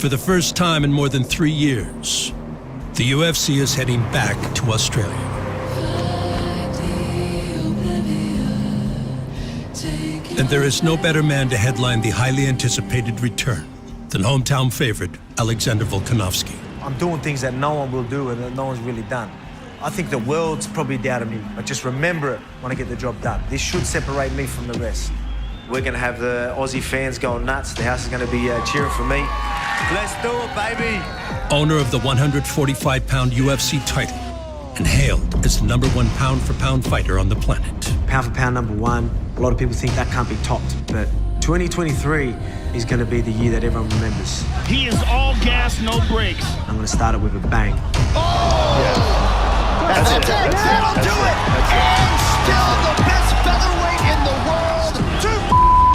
For the first time in more than 3 years, the UFC is heading back to Australia. And there is no better man to headline the highly anticipated return than hometown favorite Alexander Volkanovski. I'm doing things that no one will do and that no one's really done. I think the world's probably doubted me, but just remember it when I get the job done. This should separate me from the rest. We're going to have the Aussie fans going nuts. The house is going to be cheering for me. Let's do it, baby. Owner of the 145-pound UFC title and hailed as the #1 pound-for-pound fighter on the planet. Pound for pound #1. A lot of people think that can't be topped, but 2023 is going to be the year that everyone remembers. He is all gas, no brakes. I'm going to start it with a bang. Oh! Yeah. That's it. That'll do it. And still the best featherweight in the world. Too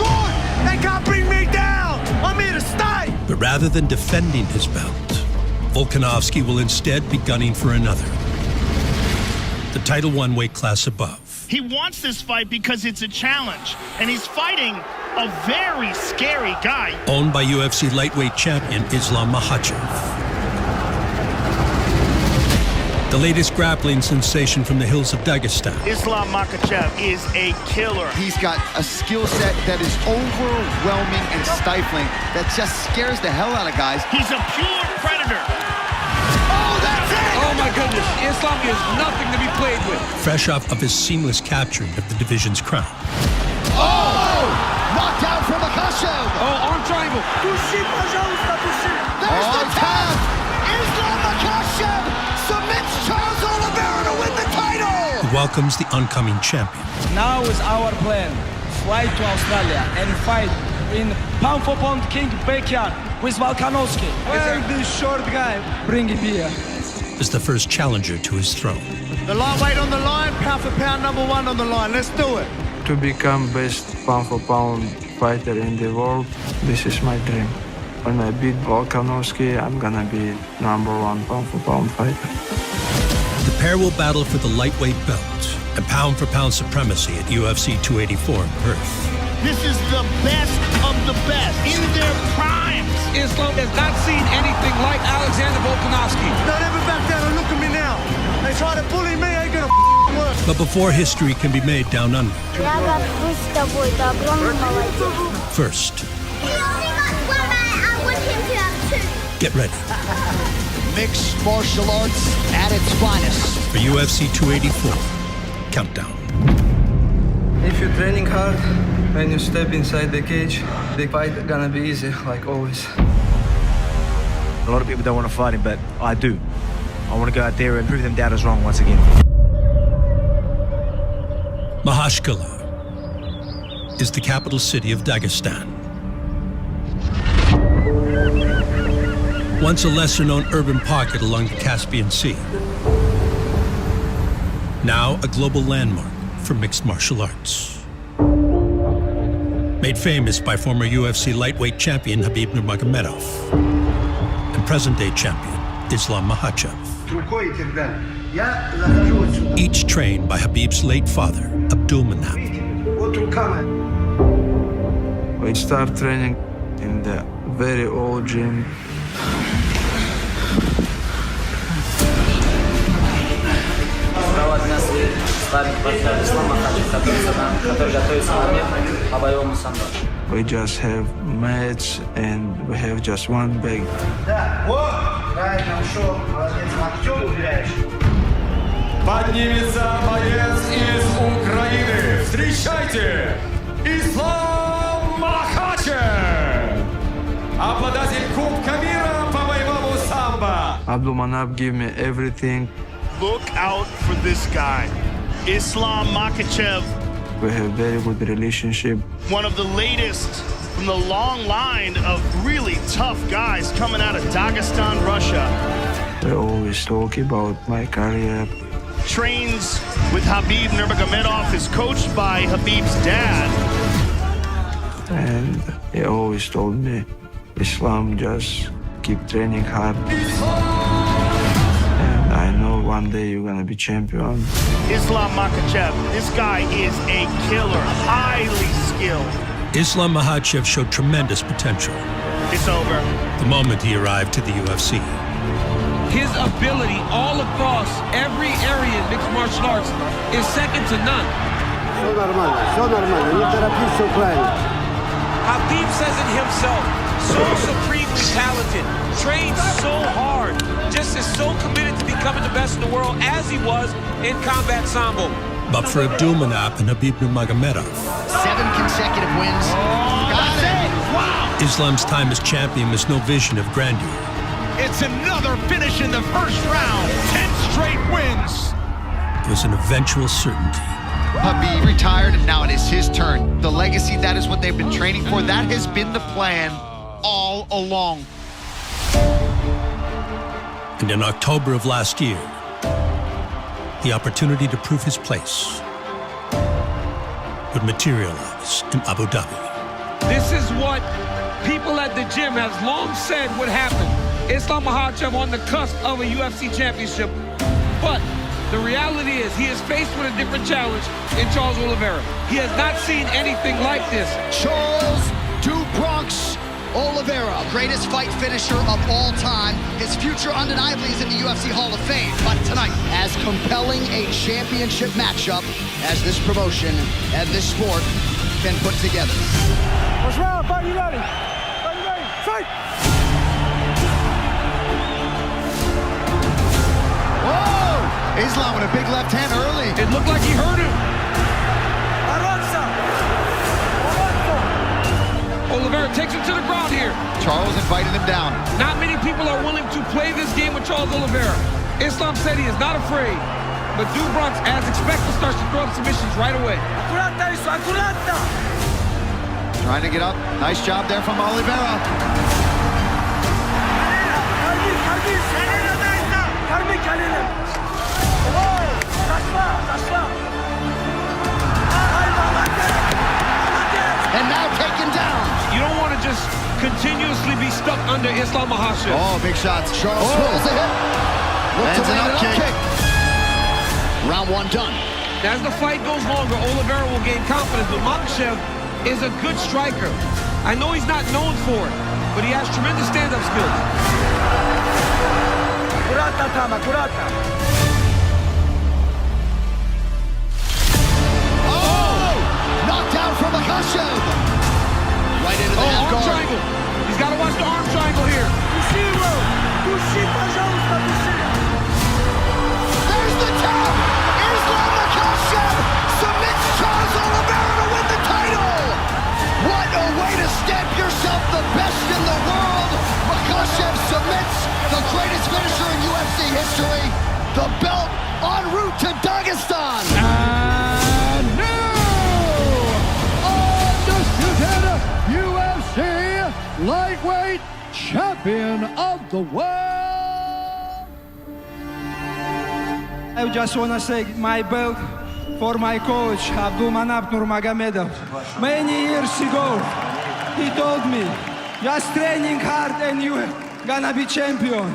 good. They can't bring me down. I'm here to stay. But rather than defending his belt, Volkanovski will instead be gunning for another. The Title I weight class above. He wants this fight because it's a challenge, and he's fighting a very scary guy. Owned by UFC lightweight champion Islam Makhachev. The latest grappling sensation from the hills of Dagestan. Islam Makhachev is a killer. He's got a skill set that is overwhelming and stifling that just scares the hell out of guys. He's a pure predator. Oh, that's it! Oh my goodness, Islam is nothing to be played with. Fresh off of his seamless capturing of the division's crown. Oh! Knocked out from Makhachev. Oh, arm triangle. There's the tap! Islam Makhachev submits Charles Oliveira to win the title! He welcomes the oncoming champion. Now is our plan. Fly to Australia and fight in pound-for-pound king backyard with Volkanovski. Well, this short guy, bring him here. As the first challenger to his throne. The lightweight on the line, pound for pound #1 on the line. Let's do it. To become best pound-for-pound fighter in the world, this is my dream. When I beat Volkanovski, I'm gonna be #1 pound-for-pound fighter. The pair will battle for the lightweight belt and pound-for-pound supremacy at UFC 284 in Perth. This is the best of the best in their primes. Islam has not seen anything like Alexander Volkanovski. Don't ever back down and look at me now. They try to bully me, ain't gonna work. But before history can be made down under, first, He only got 1 eye. I want him to have 2. get ready Mixed martial arts at its finest. for UFC 284 Countdown. If you're training hard, when you step inside the cage, the fight gonna be easy, like always. A lot of people don't want to fight him, but I do. I want to go out there and prove them doubters wrong once again. Mahashkala is the capital city of Dagestan. Once a lesser-known urban pocket along the Caspian Sea. Now a global landmark for mixed martial arts. Made famous by former UFC lightweight champion Khabib Nurmagomedov and present-day champion Islam Makhachev. Each trained by Khabib's late father, Abdulmanap. We start training in the very old gym. We just have mats and we have just one bag. Поднимется боец из Украины. Встречайте, Ислам Макхачев, обладатель Кубка мира по боевому самбо. Abdulmanap give me everything. Look out for this guy, Islam Makhachev. We have very good relationship. One of the latest from the long line of really tough guys coming out of Dagestan, Russia. We always talk about my career. Trains with Khabib Nurmagomedov, is coached by Khabib's dad. And he always told me, Islam, just keep training hard. And I know one day you're gonna be champion. Islam Makhachev, this guy is a killer, highly skilled. Islam Makhachev showed tremendous potential, it's over. The moment he arrived to the UFC. His ability all across every area in mixed martial arts is second to none. Habib says it himself, so supremely talented, trains so hard, just is so committed to becoming the best in the world as he was in combat sambo. But for Abdulmanap and Habib Nurmagomedov, 7 consecutive wins. Got it. Wow! Islam's time as champion was no vision of grandeur. It's another finish in the first round. 10 straight wins. It was an eventual certainty. Habib retired, and now it is his turn. The legacy, that is what they've been training for. That has been the plan all along. And in October of last year, the opportunity to prove his place would materialize in Abu Dhabi. This is what people at the gym have long said would happen. Islam Makhachev on the cusp of a UFC championship. But the reality is he is faced with a different challenge in Charles Oliveira. He has not seen anything like this. Charles Du Bronx Oliveira, greatest fight finisher of all time. His future undeniably is in the UFC Hall of Fame. But tonight, as compelling a championship matchup as this promotion and this sport can put together. First round, fight, you ready? Fight, you ready? Fight! Whoa! Islam with a big left hand early. It looked like he hurt him. Oliveira takes him to the ground here. Charles invited him down. Not many people are willing to play this game with Charles Oliveira. Islam said he is not afraid. But Du Bronx, as expected, starts to throw up submissions right away. Trying to get up. Nice job there from Oliveira. And now taken down. You don't want to just continuously be stuck under Islam Makhachev. Oh, big shots. Charles throws the hip. Lands an up kick. Round 1 done. As the fight goes longer, Oliveira will gain confidence, but Makhachev is a good striker. I know he's not known for it, but he has tremendous stand-up skills. Knocked down from Makhachev. Right into the half arm guard. triangle. He's got to watch the arm triangle here. There's the tap. Islam Makhachev submits Charles Oliveira to win the title. What a way to stamp yourself the best in the world. Makhachev submits the greatest finisher in UFC history. The belt en route to Dagestan. And new undisputed UFC lightweight champion of the world. I just want to say my belt for my coach, Abdulmanap Nurmagomedov. Many years ago, he told me, just training hard and you're gonna be champion.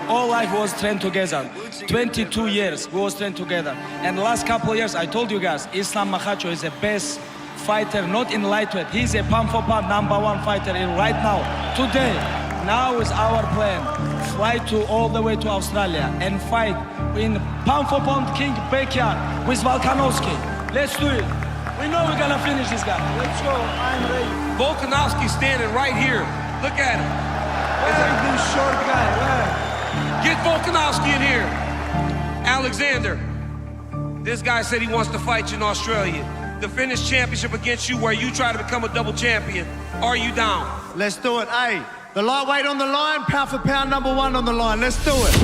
All life was trained together. 22 years we was trained together. And the last couple of years, I told you guys, Islam Makhachev is the best fighter, not in lightweight. He's a pound-for-pound #1 fighter in right now. Today, now is our plan. Fly all the way to Australia and fight in pound-for-pound king backyard with Volkanovski. Let's do it. We know we're gonna finish this guy. Let's go, I'm ready. Volkanovski standing right here. Look at him. Where is this short guy? Where? Get Volkanovski in here. Alexander, this guy said he wants to fight you in Australia. The finish championship against you where you try to become a double champion. Are you down? Let's do it. Hey, the lightweight on the line, pound for pound #1 on the line. Let's do it.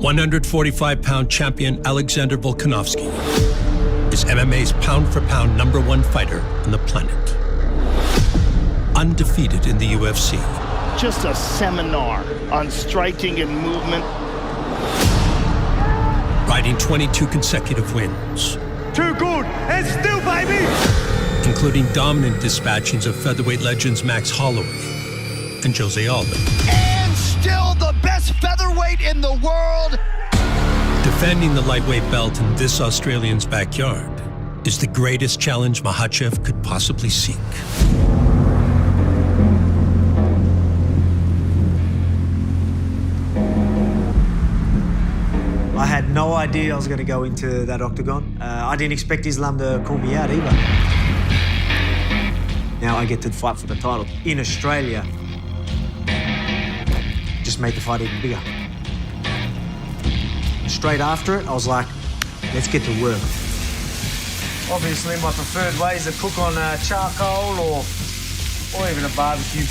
145-pound champion Alexander Volkanovski is MMA's pound-for-pound #1 fighter on the planet. Undefeated in the UFC. Just a seminar on striking and movement. Riding 22 consecutive wins. Too good, and still, baby! Including dominant dispatchings of featherweight legends Max Holloway and Jose Aldo. And still the best featherweight in the world. Defending the lightweight belt in this Australian's backyard is the greatest challenge Makhachev could possibly seek. no idea I was going to go into that octagon. I didn't expect Islam to call me out either. Now I get to fight for the title in Australia. Just made the fight even bigger. Straight after it, I was like, let's get to work. Obviously, my preferred way is to cook on charcoal or even a barbecue.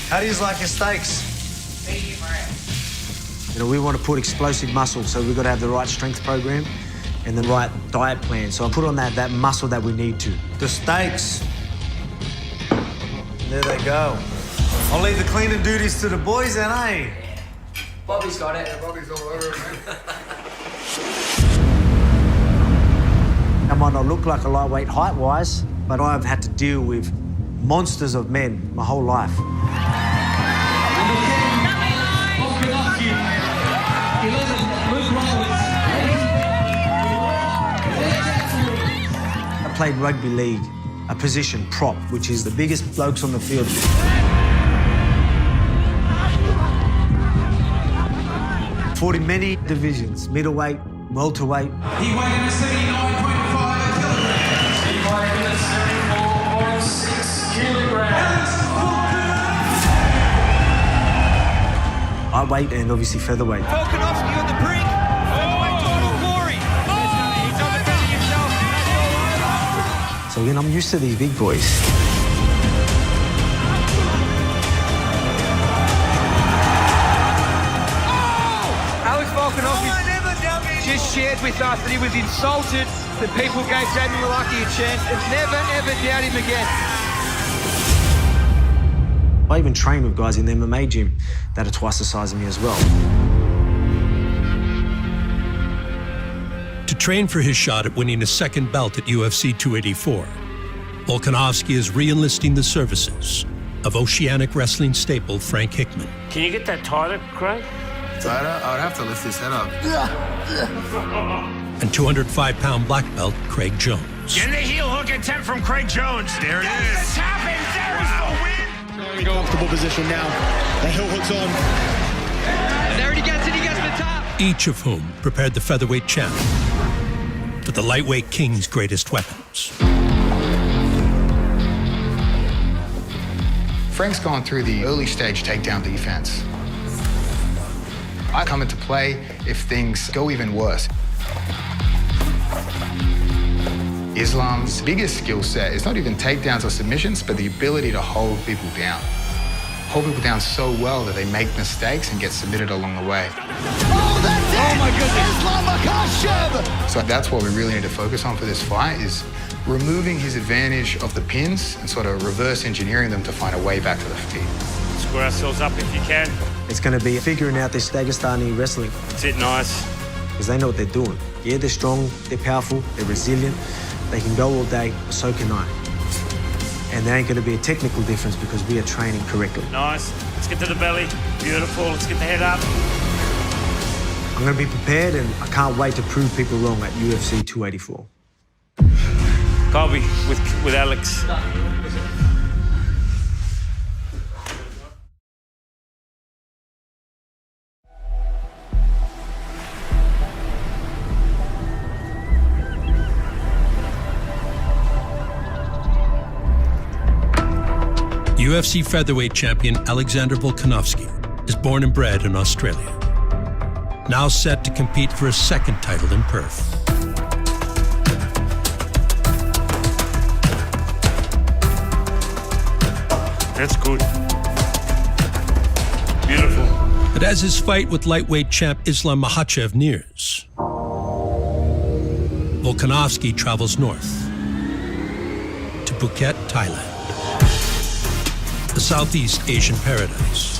How do you like your steaks? Medium rare. You know, we want to put explosive muscle, so we've got to have the right strength program and the right diet plan. So I put on that muscle that we need to. The steaks. There they go. I'll leave the cleaning duties to the boys then, eh? Bobby's got it. Yeah, Bobby's all over it, man. I might not look like a lightweight height-wise, but I've had to deal with monsters of men my whole life. I played rugby league, a position prop, which is the biggest blokes on the field. Fought in many divisions, middleweight, welterweight. He weighed in at 79.5 kilograms. He weighed in at 74.6 kilograms. Lightweight and obviously featherweight. Volkanovski on the brink. Featherweight title glory. Oh! He's undefending himself. That's all over. So again, I'm used to these big boys. Volkanovski just shared with us that he was insulted, that people gave Jamie Malaki a chance, and never, ever doubt him again. I even train with guys in the MMA gym that are twice the size of me as well. To train for his shot at winning a second belt at UFC 284, Volkanovski is re-enlisting the services of Oceanic wrestling staple Frank Hickman. Can you get that tighter, Craig? Tighter? I would have to lift his head up. And 205-pound black belt Craig Jones. Get the heel hook attempt from Craig Jones. There it is. The tap in. There's the win. Comfortable position now. The heel hook's on. There he gets it. He gets the top. Each of whom prepared the featherweight champ with the lightweight king's greatest weapons. Frank's gone through the early stage takedown defense. I come into play if things go even worse. Islam's biggest skill set is not even takedowns or submissions, but the ability to hold people down. Hold people down so well that they make mistakes and get submitted along the way. Oh, that's it! Oh, my goodness. Islam Makhachev! So that's what we really need to focus on for this fight, is removing his advantage of the pins and sort of reverse engineering them to find a way back to the feet. Square ourselves up if you can. It's going to be figuring out this Dagestani wrestling. Sit nice. Because they know what they're doing. Yeah, they're strong, they're powerful, they're resilient. They can go all day, but so can I. And there ain't going to be a technical difference because we are training correctly. Nice. Let's get to the belly. Beautiful. Let's get the head up. I'm going to be prepared, and I can't wait to prove people wrong at UFC 284. Colby with Alex. UFC featherweight champion Alexander Volkanovski is born and bred in Australia. Now set to compete for a second title in Perth. That's good. Beautiful. But as his fight with lightweight champ Islam Makhachev nears, Volkanovski travels north to Phuket, Thailand. The Southeast Asian paradise,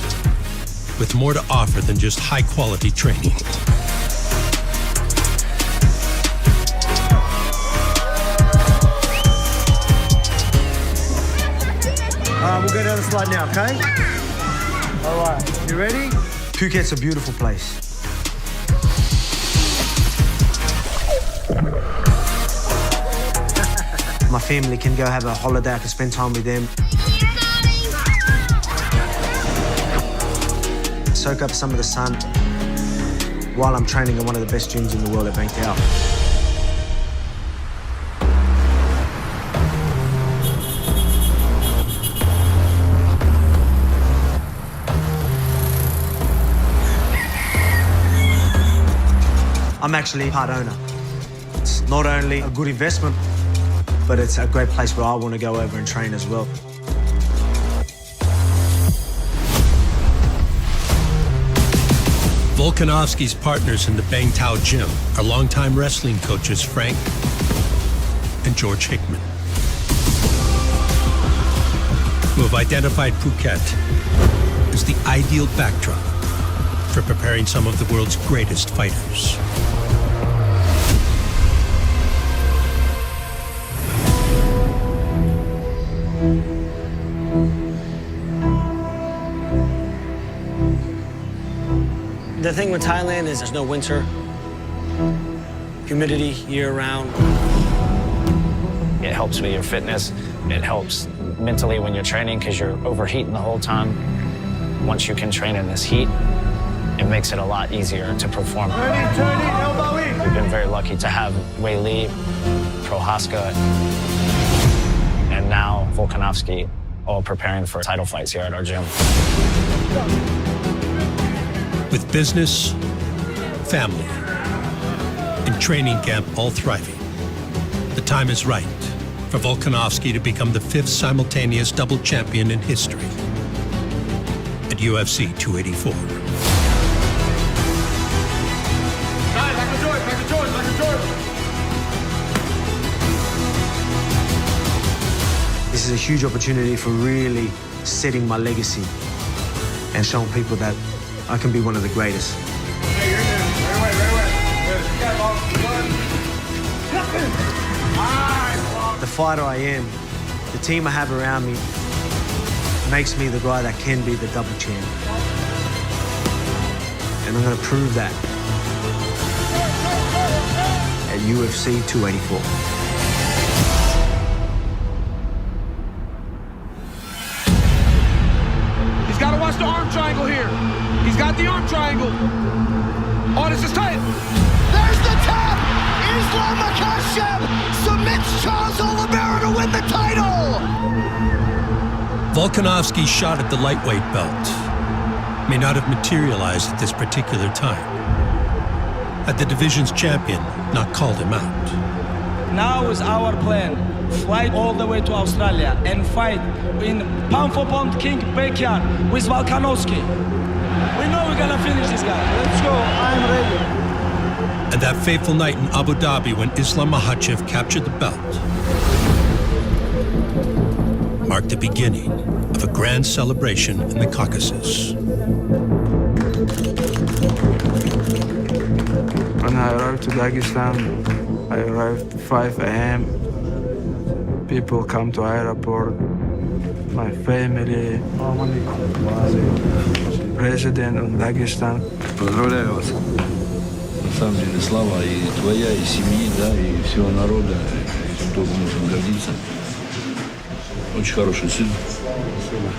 with more to offer than just high-quality training. We'll go down the slide now, okay? All right, you ready? Phuket's a beautiful place. My family can go have a holiday, I can spend time with them. Soak up some of the sun, while I'm training in one of the best gyms in the world at Bangtao. I'm actually part owner. It's not only a good investment, but it's a great place where I want to go over and train as well. Volkanovski's partners in the Bangtao gym are longtime wrestling coaches Frank and George Hickman, who have identified Phuket as the ideal backdrop for preparing some of the world's greatest fighters. The thing with Thailand is there's no winter, humidity year-round. It helps with your fitness. It helps mentally when you're training because you're overheating the whole time. Once you can train in this heat, it makes it a lot easier to perform. We've been very lucky to have Wei Li, Prohaska, and now Volkanovski all preparing for title fights here at our gym. With business, family, and training camp all thriving, the time is right for Volkanovski to become the 5th simultaneous double champion in history at UFC 284. This is a huge opportunity for really setting my legacy and showing people that I can be one of the greatest. The fighter I am, the team I have around me, makes me the guy that can be the double champ. And I'm going to prove that at UFC 284. He's got to watch the arm triangle here. He's got the arm triangle. Oh, this is tight. There's the tap. Islam Makhachev submits Charles Oliveira to win the title. Volkanovski's shot at the lightweight belt may not have materialized at this particular time, had the division's champion not called him out. Now is our plan. Fly all the way to Australia and fight in pound-for-pound king backyard with Volkanovski. We know we're gonna finish this guy. Let's go, I'm ready. And that fateful night in Abu Dhabi when Islam Makhachev captured the belt marked the beginning of a grand celebration in the Caucasus. When I arrived to Dagestan, I arrived at 5 a.m. People come to airport, my family, president of Dagestan. Поздравляю вас. На самом деле, слава и твоя, и семьи, да, и всего народа, кто может гордиться. Очень хороший сын,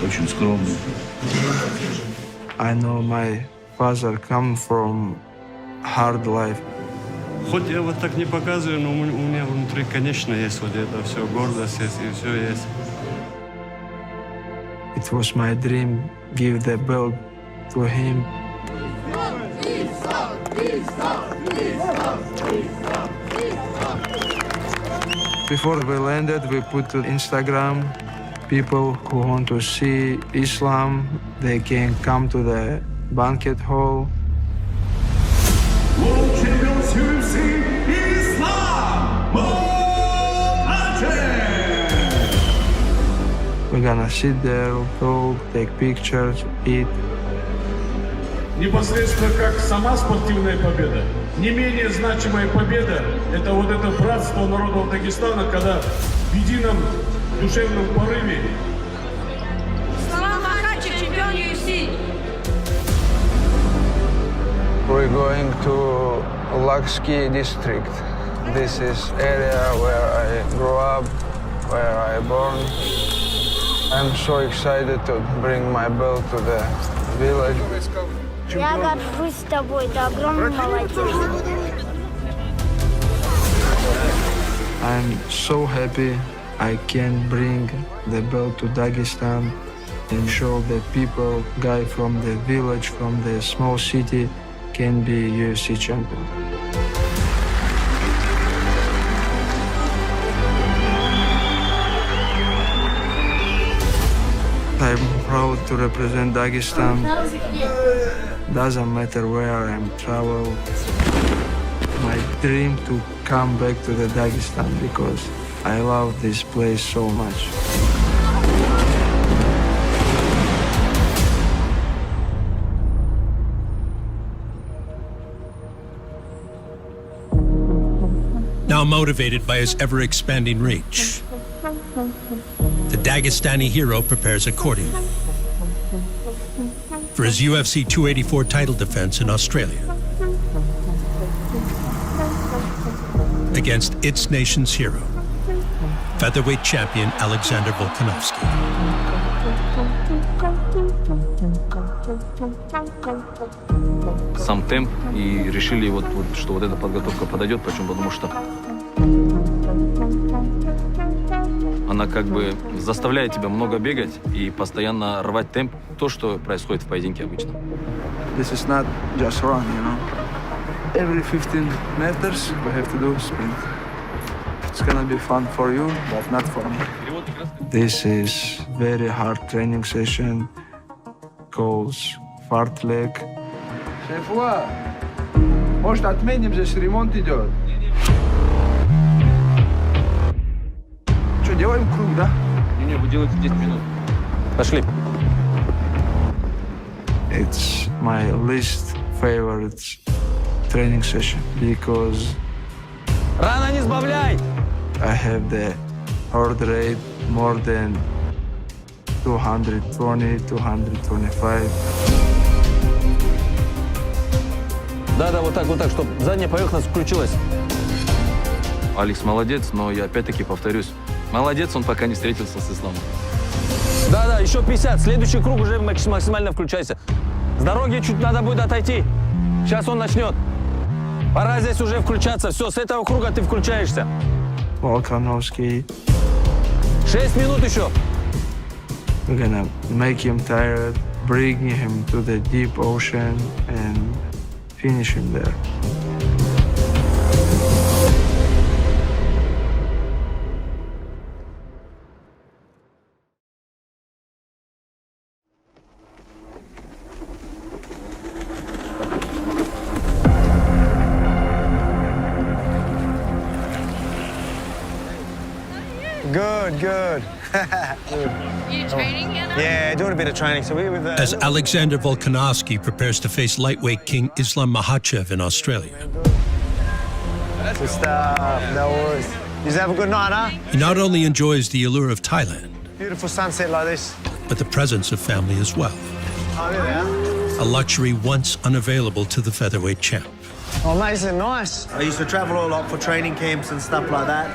очень скромный. I know my father come from hard life. Хоть я вот так не показываю, но у меня внутри, конечно, есть вот это все, гордость есть и все есть. It was my dream, give the belt to him. Before we landed, we put to Instagram. People who want to see Islam, they can come to the banquet hall. World Champions UFC, Islam Makhachev! We're gonna sit there, talk, take pictures, eat. Непосредственно как сама спортивная победа, не менее значимая победа – это вот это братство народов Дагестана, когда в едином душевном порыве. Слава Макачев, чемпион UFC! We're going to Laksky district. This is area where I grew up, where I born. I'm so excited to bring my belt to the village. Я горжусь тобой, ты огромный молодец. I'm so happy I can bring the belt to Dagestan and show that people, guy from the village, from the small city, can be UFC champion. I'm proud to represent Dagestan. Doesn't matter where I'm travel. My dream to come back to the Dagestan because I love this place so much. Now motivated by his ever-expanding reach, the Dagestani hero prepares accordingly for his UFC 284 title defense in Australia against its nation's hero, featherweight champion Alexander Volkanovski. Сам темп, и решили, что вот эта подготовка подойдет. Почему? Потому что она как бы заставляет тебя много бегать и постоянно рвать темп. То, что происходит в поединке обычно. This is not just run, you know. Every 15 meters we have to do sprint. It's gonna be fun for you, but not for me. This is very hard training session. Calls fartlek. Шефуа, может отменим, здесь ремонт идет. Что, делаем круг, да? Не, вы делаете 10 минут. Пошли. It's my least favorite training session because Рано не сбавляй! I have the heart rate more than 220, 225. Да, вот так, чтобы задняя поверхность включилась. Алекс молодец, но я опять-таки повторюсь. Молодец, он пока не встретился с исламом. Да, еще 50. Следующий круг уже максимально включайся. С дороги чуть надо будет отойти. Сейчас он начнет. Пора здесь уже включаться. Все, с этого круга ты включаешься. Volkanovski. 6 минут еще. We're gonna make him tired, bring him to the deep ocean and finish him there. Good. You training yet? Yeah, doing a bit of training. So we're with As Alexander Volkanovski prepares to face lightweight king Islam Makhachev in Australia. Good stuff. No worries. You have a good night, huh? He not only enjoys the allure of Thailand, Beautiful sunset like this. but the presence of family as well. Oh, there we are. A luxury once unavailable to the featherweight champ. Oh, mate, this is nice. I used to travel a lot for training camps and stuff like that.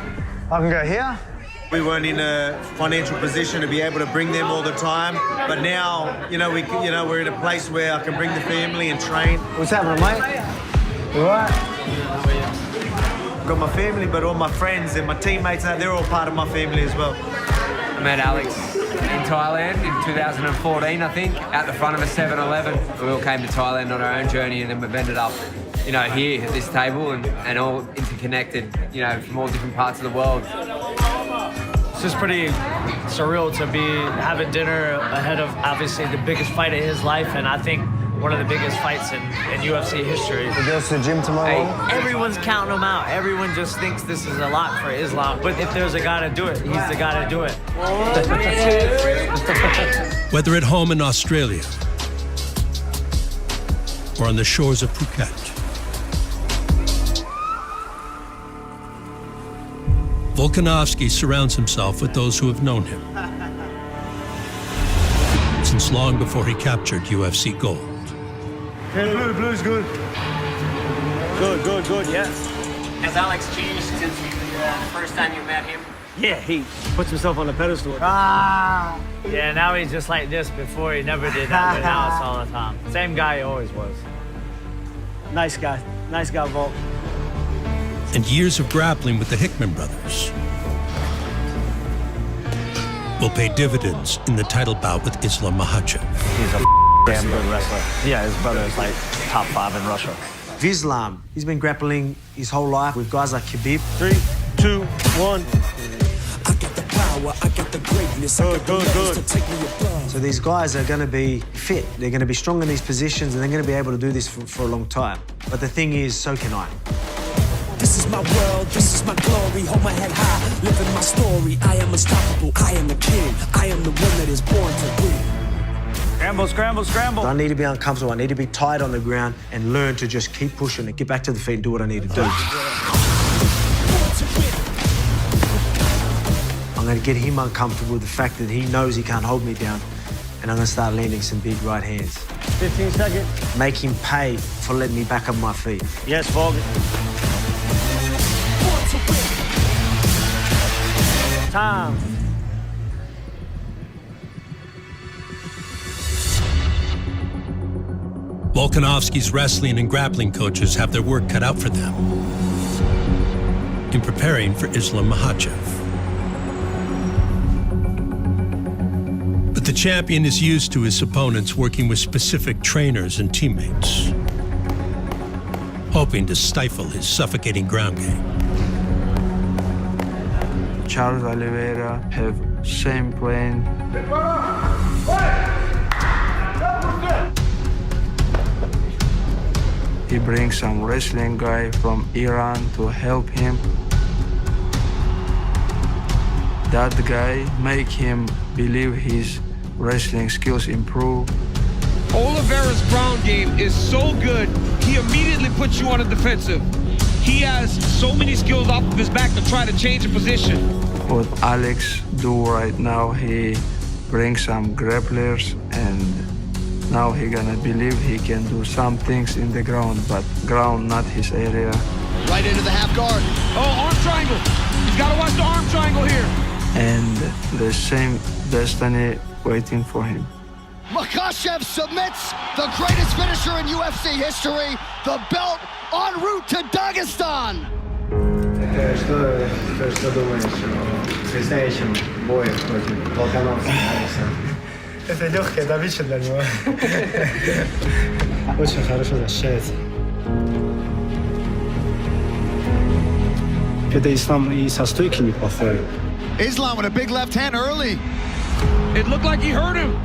I can go here. We weren't in a financial position to be able to bring them all the time, but now, we're in a place where I can bring the family and train. What's happening, mate? You all right? I've got my family, but all my friends and my teammates, they're all part of my family as well. I met Alex in Thailand in 2014, I think, at the front of a 7-Eleven. We all came to Thailand on our own journey, and then we've ended up, here at this table and all interconnected, from all different parts of the world. It's just pretty surreal to be having dinner ahead of, obviously, the biggest fight of his life, and I think one of the biggest fights in UFC history. He goes to the gym tomorrow. Hey, everyone's counting him out. Everyone just thinks this is a lot for Islam. But if there's a guy to do it, he's the guy to do it. Whether at home in Australia or on the shores of Phuket, Volkanovski surrounds himself with those who have known him since long before he captured UFC gold. Yeah, blue's good. Good, yeah. Has Alex changed since the first time you met him? Yeah, he puts himself on a pedestal. Ah! Yeah, now he's just like this. Before he never did that, but now it's all the time. Same guy he always was. Nice guy. Nice guy, Volk. And years of grappling with the Hickman brothers will pay dividends in the title bout with Islam Makhachev. He's a damn good wrestler. Yeah, his brother is like top 5 in Russia. Islam, he's been grappling his whole life with guys like Khabib. 3, 2, 1. I got the power, I got the greatness. Good. So these guys are going to be fit. They're going to be strong in these positions, and they're going to be able to do this for a long time. But the thing is, so can I. This is my world, this is my glory. Hold my head high, living my story. I am unstoppable, I am the king. I am the one that is born to win. Scramble, scramble, scramble. I need to be uncomfortable. I need to be tight on the ground and learn to just keep pushing and get back to the feet and do what I need to do. I'm going to get him uncomfortable with the fact that he knows he can't hold me down, and I'm going to start landing some big right hands. 15 seconds. Make him pay for letting me back on my feet. Yes, Volk. Time. Volkanovski's wrestling and grappling coaches have their work cut out for them in preparing for Islam Makhachev. But the champion is used to his opponents working with specific trainers and teammates, hoping to stifle his suffocating ground game. Charles Oliveira have same plan. He brings some wrestling guy from Iran to help him. That guy make him believe his wrestling skills improve. Oliveira's ground game is so good, he immediately puts you on a defensive. He has so many skills off of his back to try to change a position. What Alex do right now, he brings some grapplers, and now he gonna believe he can do some things in the ground, but ground not his area. Right into the half guard. Oh, arm triangle. He's got to watch the arm triangle here. And the same destiny waiting for him. Makhachev submits the greatest finisher in UFC history, the belt en route to Dagestan. Что думаешь о предстоящем бою против Волконовски? Это легкая добыча для него. Очень хорошо защищается. Это Ислам и со стойки неплохой. Islam with a big left hand early. It looked like he hurt him.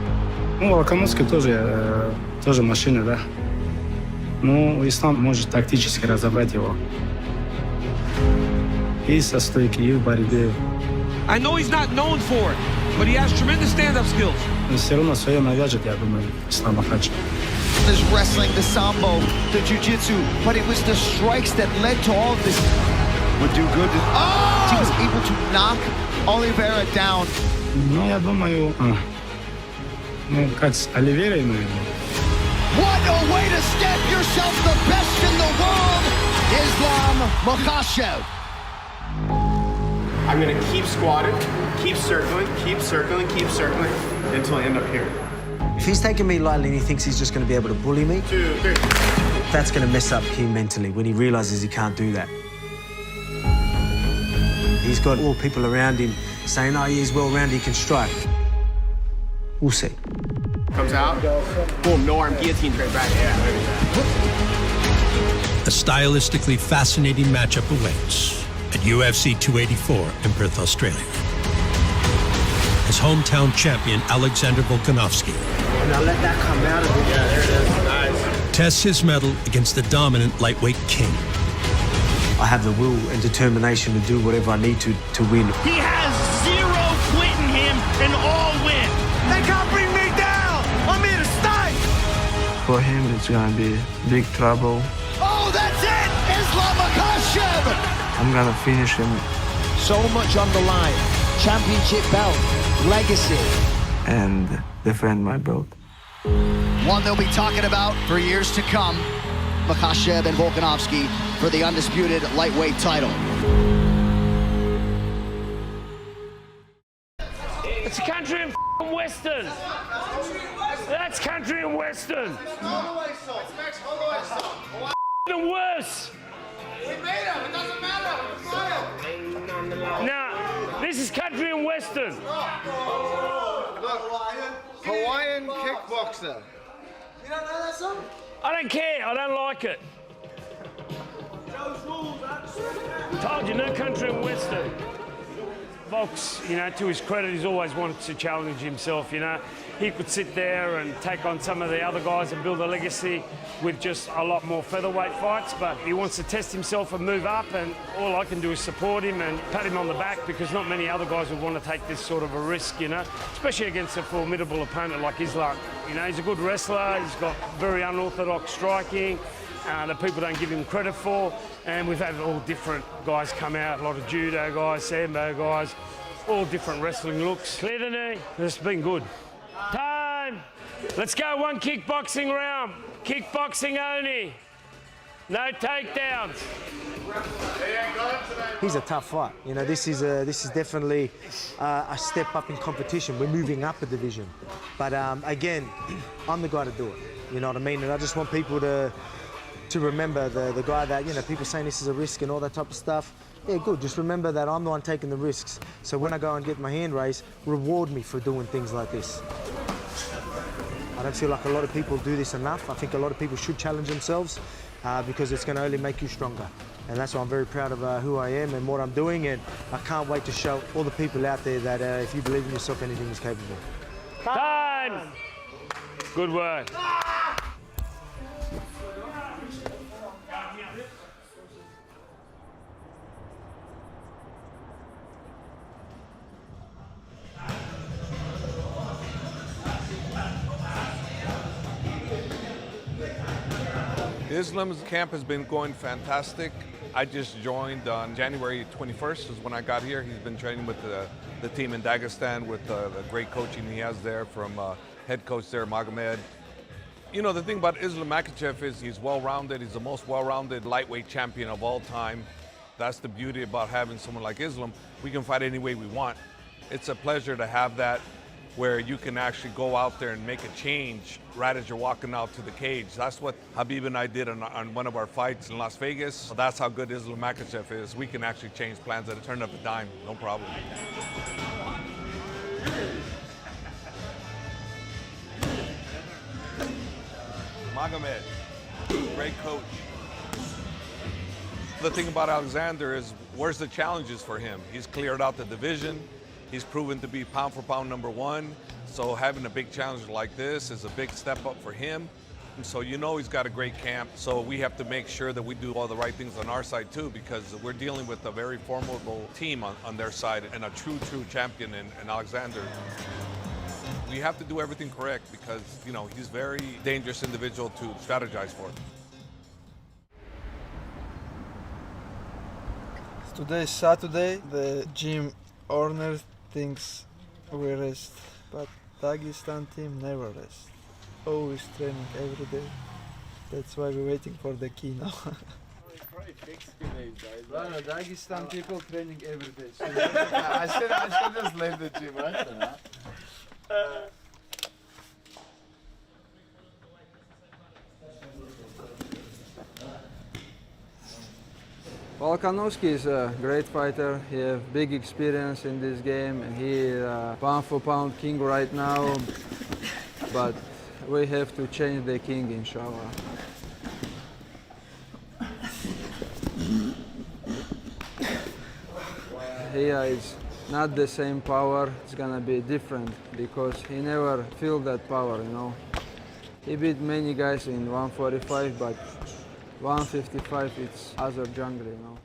Ну, Волконовский тоже машина, да. Ну, Ислам может тактически разобрать его. И со стойки, и в борьбе. I know he's not known for it, but he has tremendous stand-up skills. Но все равно свое навяжет, я думаю, Ислам Makhachev. There's wrestling, the sambo, the jiu-jitsu, but it was the strikes that led to all of this. Would do good. Oh! He was able to knock Oliveira down. Ну, я думаю, как с Оливейрой, наверное. What a way to stamp yourself the best in the world, Islam Makhachev. I'm gonna keep squatting, keep circling until I end up here. If he's taking me lightly and he thinks he's just going to be able to bully me, 2, 3. that's going to mess up him mentally when he realizes he can't do that. He's got all people around him saying, oh, he's well-rounded, he can strike. We'll see. Comes out, boom, no arm, guillotine straight back. A stylistically fascinating matchup awaits at UFC 284 in Perth, Australia. His hometown champion, Alexander Volkanovski, Now let that come out of it. Yeah, there it is. Nice. tests his mettle against the dominant lightweight king. I have the will and determination to do whatever I need to win. He has 0 quit in him and all win. They can't bring me down. I'm here to stay. For him, it's gonna be big trouble. Oh, that's it! Islam Makhachev! I'm gonna finish him. So much on the line. Championship belt, legacy. And defend my belt. One they'll be talking about for years to come. Makhachev and Volkanovski for the undisputed lightweight title. It's country and western. That's country and western. Even worse. We made him. It doesn't matter. Now, this is country and western. Look, Hawaiian kickboxer. You don't know that song? I don't care. I don't like it. Told you, no country and western. Fox, you know, to his credit, he's always wanted to challenge himself, you know. He could sit there and take on some of the other guys and build a legacy with just a lot more featherweight fights, but he wants to test himself and move up, and all I can do is support him and pat him on the back, because not many other guys would want to take this sort of a risk, you know, especially against a formidable opponent like Islam. You know, he's a good wrestler, he's got very unorthodox striking that people don't give him credit for, and we've had all different guys come out, a lot of judo guys, sambo guys, all different wrestling looks. Clear to me, it's been good. Time! Let's go one kickboxing round. Kickboxing only. No takedowns. He's a tough fight. You know, this is definitely a step up in competition. We're moving up a division. But again, I'm the guy to do it. You know what I mean? And I just want people to remember the guy that, you know, people saying this is a risk and all that type of stuff. Yeah, good. Just remember that I'm the one taking the risks. So when I go and get my hand raised, reward me for doing things like this. I don't feel like a lot of people do this enough. I think a lot of people should challenge themselves because it's going to only make you stronger. And that's why I'm very proud of who I am and what I'm doing. And I can't wait to show all the people out there that if you believe in yourself, anything is capable. Time! Good work. Islam's camp has been going fantastic. I just joined on January 21st is when I got here. He's been training with the team in Dagestan with the great coaching he has there from head coach there, Makhachev. You know, the thing about Islam Makhachev is he's well-rounded. He's the most well-rounded lightweight champion of all time. That's the beauty about having someone like Islam. We can fight any way we want. It's a pleasure to have that, where you can actually go out there and make a change right as you're walking out to the cage. That's what Habib and I did on one of our fights in Las Vegas. So that's how good Islam Makhachev is. We can actually change plans at a turn of a dime, no problem. Magomed, great coach. The thing about Alexander is, where's the challenges for him? He's cleared out the division. He's proven to be pound for pound #1. So having a big challenge like this is a big step up for him. And so you know he's got a great camp. So we have to make sure that we do all the right things on our side too, because we're dealing with a very formidable team on their side and a true champion in Alexander. We have to do everything correct because, you know, he's a very dangerous individual to strategize for. Today is Saturday. The gym owner thinks we rest, but Dagestan team never rest. Always training every day. That's why we're waiting for the key now. Dagestan people training every day. So I should just leave the gym open, huh? Volkanovski is a great fighter. He has big experience in this game, and he is pound for pound king right now. But we have to change the king, inshallah. Here is not the same power. It's gonna be different because he never feel that power, you know. He beat many guys in 145, but 155, it's other jungle, you know.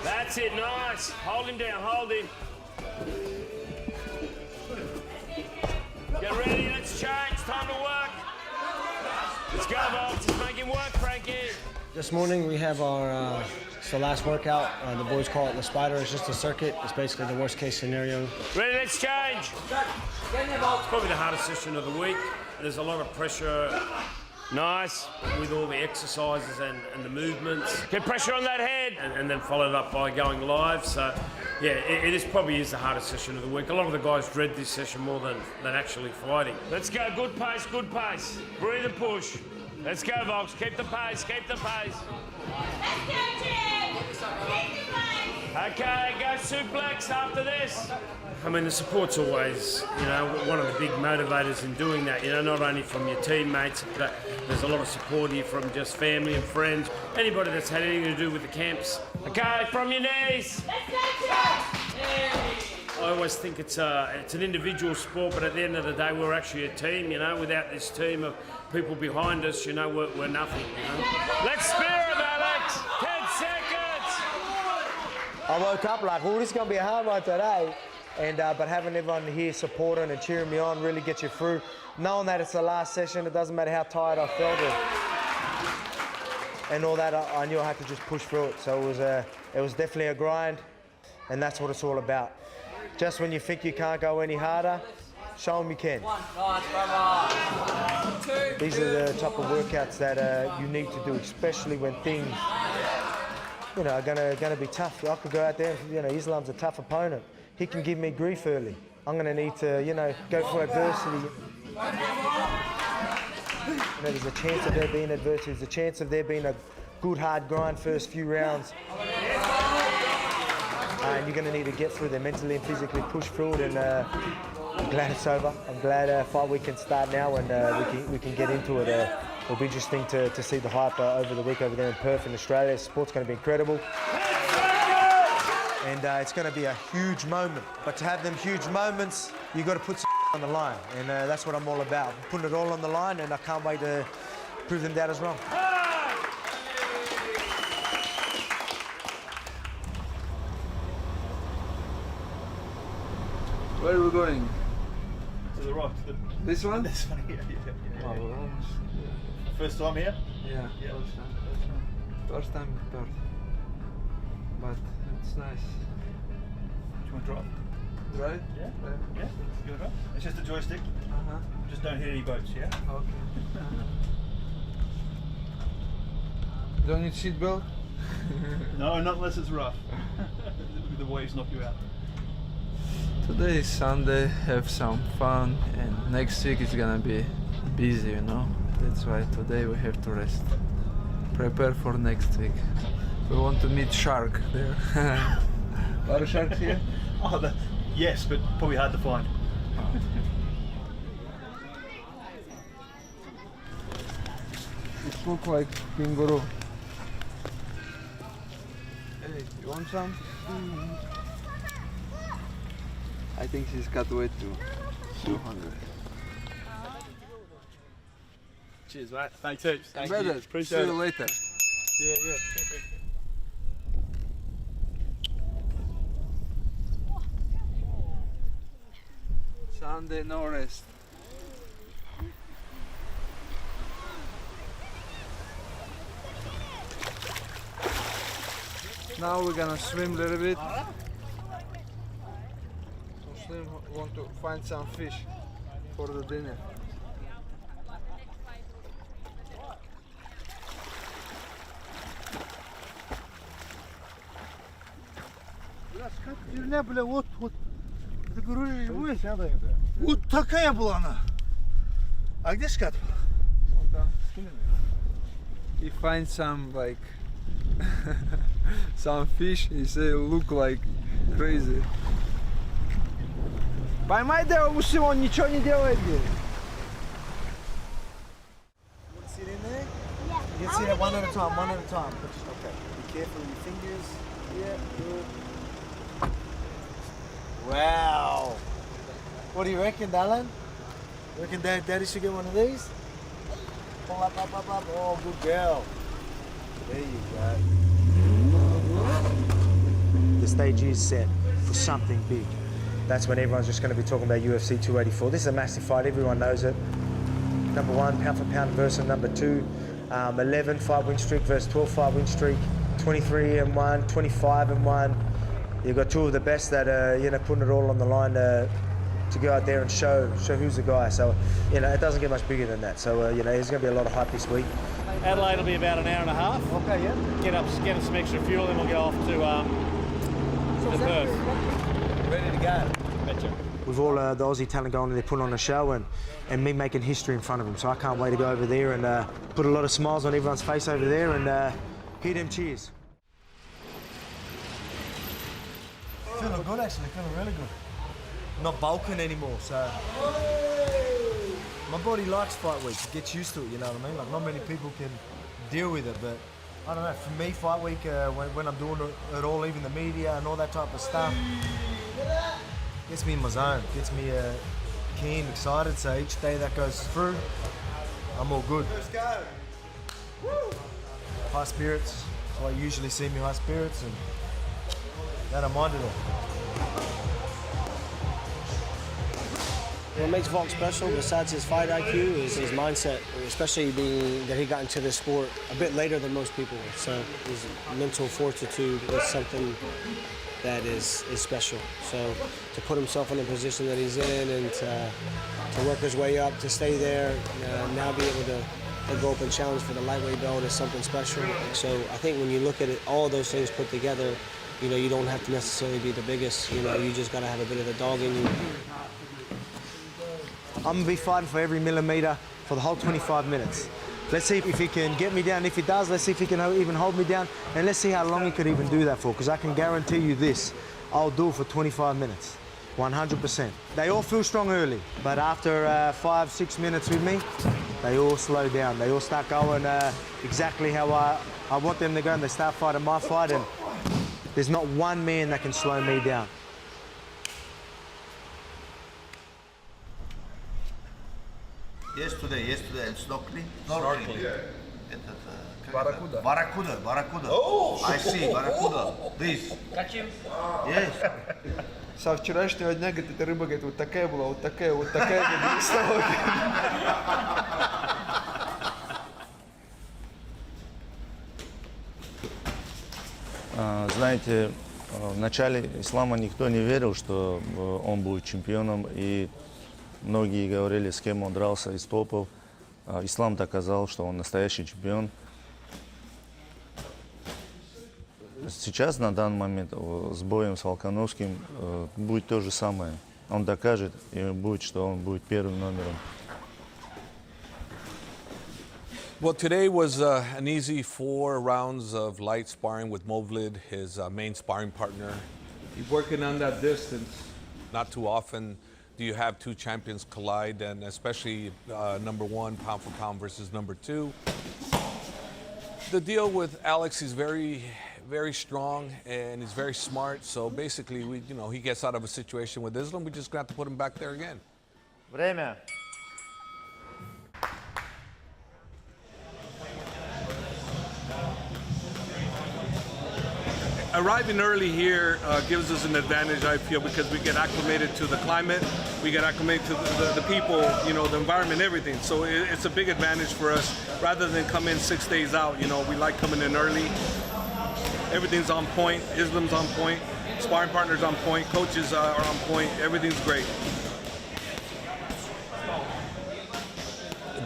That's it, nice. Hold him down, hold him. Get ready, let's change, time to work. Let's go, Bob, just make him work, Frankie. This morning we have our, it's the last workout. The boys call it the spider. It's just a circuit. It's basically the worst case scenario. Ready, let's change. It's probably the hardest session of the week. There's a lot of pressure. Nice. With all the exercises and the movements. Get pressure on that head. And then followed up by going live. So Yeah, it probably is the hardest session of the week. A lot of the guys dread this session more than actually fighting. Let's go, good pace, good pace. Breathe and push. Let's go, Vox, keep the pace, keep the pace. Let's go, Jim! Keep the pace! Okay, go suplex after this. I mean, the support's always, one of the big motivators in doing that, not only from your teammates, but there's a lot of support here from just family and friends, anybody that's had anything to do with the camps. Okay, from your knees. Let's go, Jim! I always think it's an individual sport, but at the end of the day, we're actually a team, Without this team of people behind us, we're nothing, Let's spear him, Alex! 10 seconds! I woke up like, this is going to be a hard one today. But having everyone here supporting and cheering me on really gets you through. Knowing that it's the last session, it doesn't matter how tired I felt and all that, I knew I had to just push through it. So it was definitely a grind, and that's what it's all about. Just when you think you can't go any harder, show them you can. These are the type of workouts that you need to do, especially when things are gonna be tough. I could go out there and, Islam's a tough opponent. He can give me grief early. I'm going to need to, go for adversity. There's a chance of there being adversity. There's a chance of there being a good, hard grind first few rounds. And you're going to need to get through there mentally and physically, push through it. And I'm glad it's over. I'm glad Fight Week can start now and we can get into it. It'll be interesting to see the hype over the week over there in Perth in Australia. The sport's going to be incredible. And it's going to be a huge moment. But to have them huge moments, you've got to put some on the line. And that's what I'm all about. Putting it all on the line, and I can't wait to prove them doubters wrong. Where are we going? To the right. This one? This one, yeah. Oh, First time here? Yeah, first time. First time in Perth. But it's nice. Do you want to drive? Right? Yeah? Yeah? You want to drive? It's just a joystick. Uh-huh. Just don't hit any boats, yeah? Okay. Don't need seatbelt? No, not unless it's rough. The waves knock you out. Today is Sunday, have some fun, and next week is gonna be busy, That's why today we have to rest. Prepare for next week. We want to meet shark there. Are sharks here? Yes, but probably hard to find. It looks like kangaroo. Hey, you want some? I think she's got weight to 200. Cheers, mate. Thanks heaps. Thank you. Appreciate See it. you later. Yeah. Sunday, no rest. Now we're gonna swim a little bit. Muslim want to find some fish for the dinner. Не, бля, вот, ты говоришь, вот такая была она. А где скат? He finds some like some fish. He say look like crazy. Поймай да, он ничего не делает. Sit in there? Yeah. You can see that one at a time. Okay. Be careful with your fingers. Yeah, good. Wow. What do you reckon, Dylan? You reckon Daddy should get one of these? Pull up. Oh, good girl. There you go. The stage is set for something big. That's when everyone's just going to be talking about UFC 284. This is a massive fight. Everyone knows it. Number 1, pound for pound versus number 2. 11 5-win streak versus 12 5-win streak. 23-1, 25-1. You've got two of the best that are, putting it all on the line to go out there and show who's the guy. So, it doesn't get much bigger than that. So, there's going to be a lot of hype this week. Adelaide will be about an hour and a half. Okay, yeah. Get us some extra fuel, then we'll get off to to Perth. Ready to go. With all the Aussie talent going in there, putting on a show, and me making history in front of them. So I can't wait to go over there and put a lot of smiles on everyone's face over there and hear them cheers. Feeling good, actually. Feeling really good. Not bulking anymore, so my body likes fight week. It gets used to it, you know what I mean? Like, not many people can deal with it, but I don't know. For me, fight week, when I'm doing it all, even the media and all that type of stuff, gets me in my zone, gets me keen, excited. So each day that goes through, I'm all good. Let's go. Woo. High spirits. So I usually see me high spirits, and I don't mind it all. What makes Volk special, besides his fight IQ, is his mindset, especially being that he got into this sport a bit later than most people. So his mental fortitude is something that is special. So to put himself in the position that he's in and to work his way up, to stay there, now be able to go up and challenge for the lightweight belt is something special. So I think when you look at it, all those things put together, you know, you don't have to necessarily be the biggest. You know, you just got to have a bit of the dog in you. I'm gonna be fighting for every millimeter for the whole 25 minutes. Let's see if he can get me down. If he does, let's see if he can even hold me down. And let's see how long he could even do that for, because I can guarantee you this, I'll do it for 25 minutes, 100%. They all feel strong early, but after 5-6 minutes with me, they all slow down. They all start going exactly how I want them to go, and they start fighting my fight, and there's not one man that can slow me down. Yesterday, snorkeling. Barracuda. Oh! I see, barracuda. This. Catch him? Yes. Со вчерашнего дня, говорит, эта рыба, говорит, вот такая была, вот такая, говорит, стала. Знаете, в начале ислама никто не верил, что он будет чемпионом, и многие говорили, с кем он дрался из топов. Ислам доказал, что он настоящий чемпион. Сейчас, на данный момент, с боем с Волконовским будет то же самое. Он докажет, и будет, что он будет первым номером. Well, today was an easy 4 rounds of light sparring with Movlid, his main sparring partner. He's working on that distance. Not too often do you have two champions collide, and especially number 1 pound for pound versus number 2. The deal with Alex, he's very strong and he's very smart. So basically, he gets out of a situation with Islam. We just got to put him back there again. Время. Arriving early here gives us an advantage, I feel, because we get acclimated to the climate, we get acclimated to the people, the environment, everything. So it's a big advantage for us rather than come in 6 days out. We like coming in early. Everything's on point. Islam's on point. Sparring partners on point. Coaches are on point. Everything's great.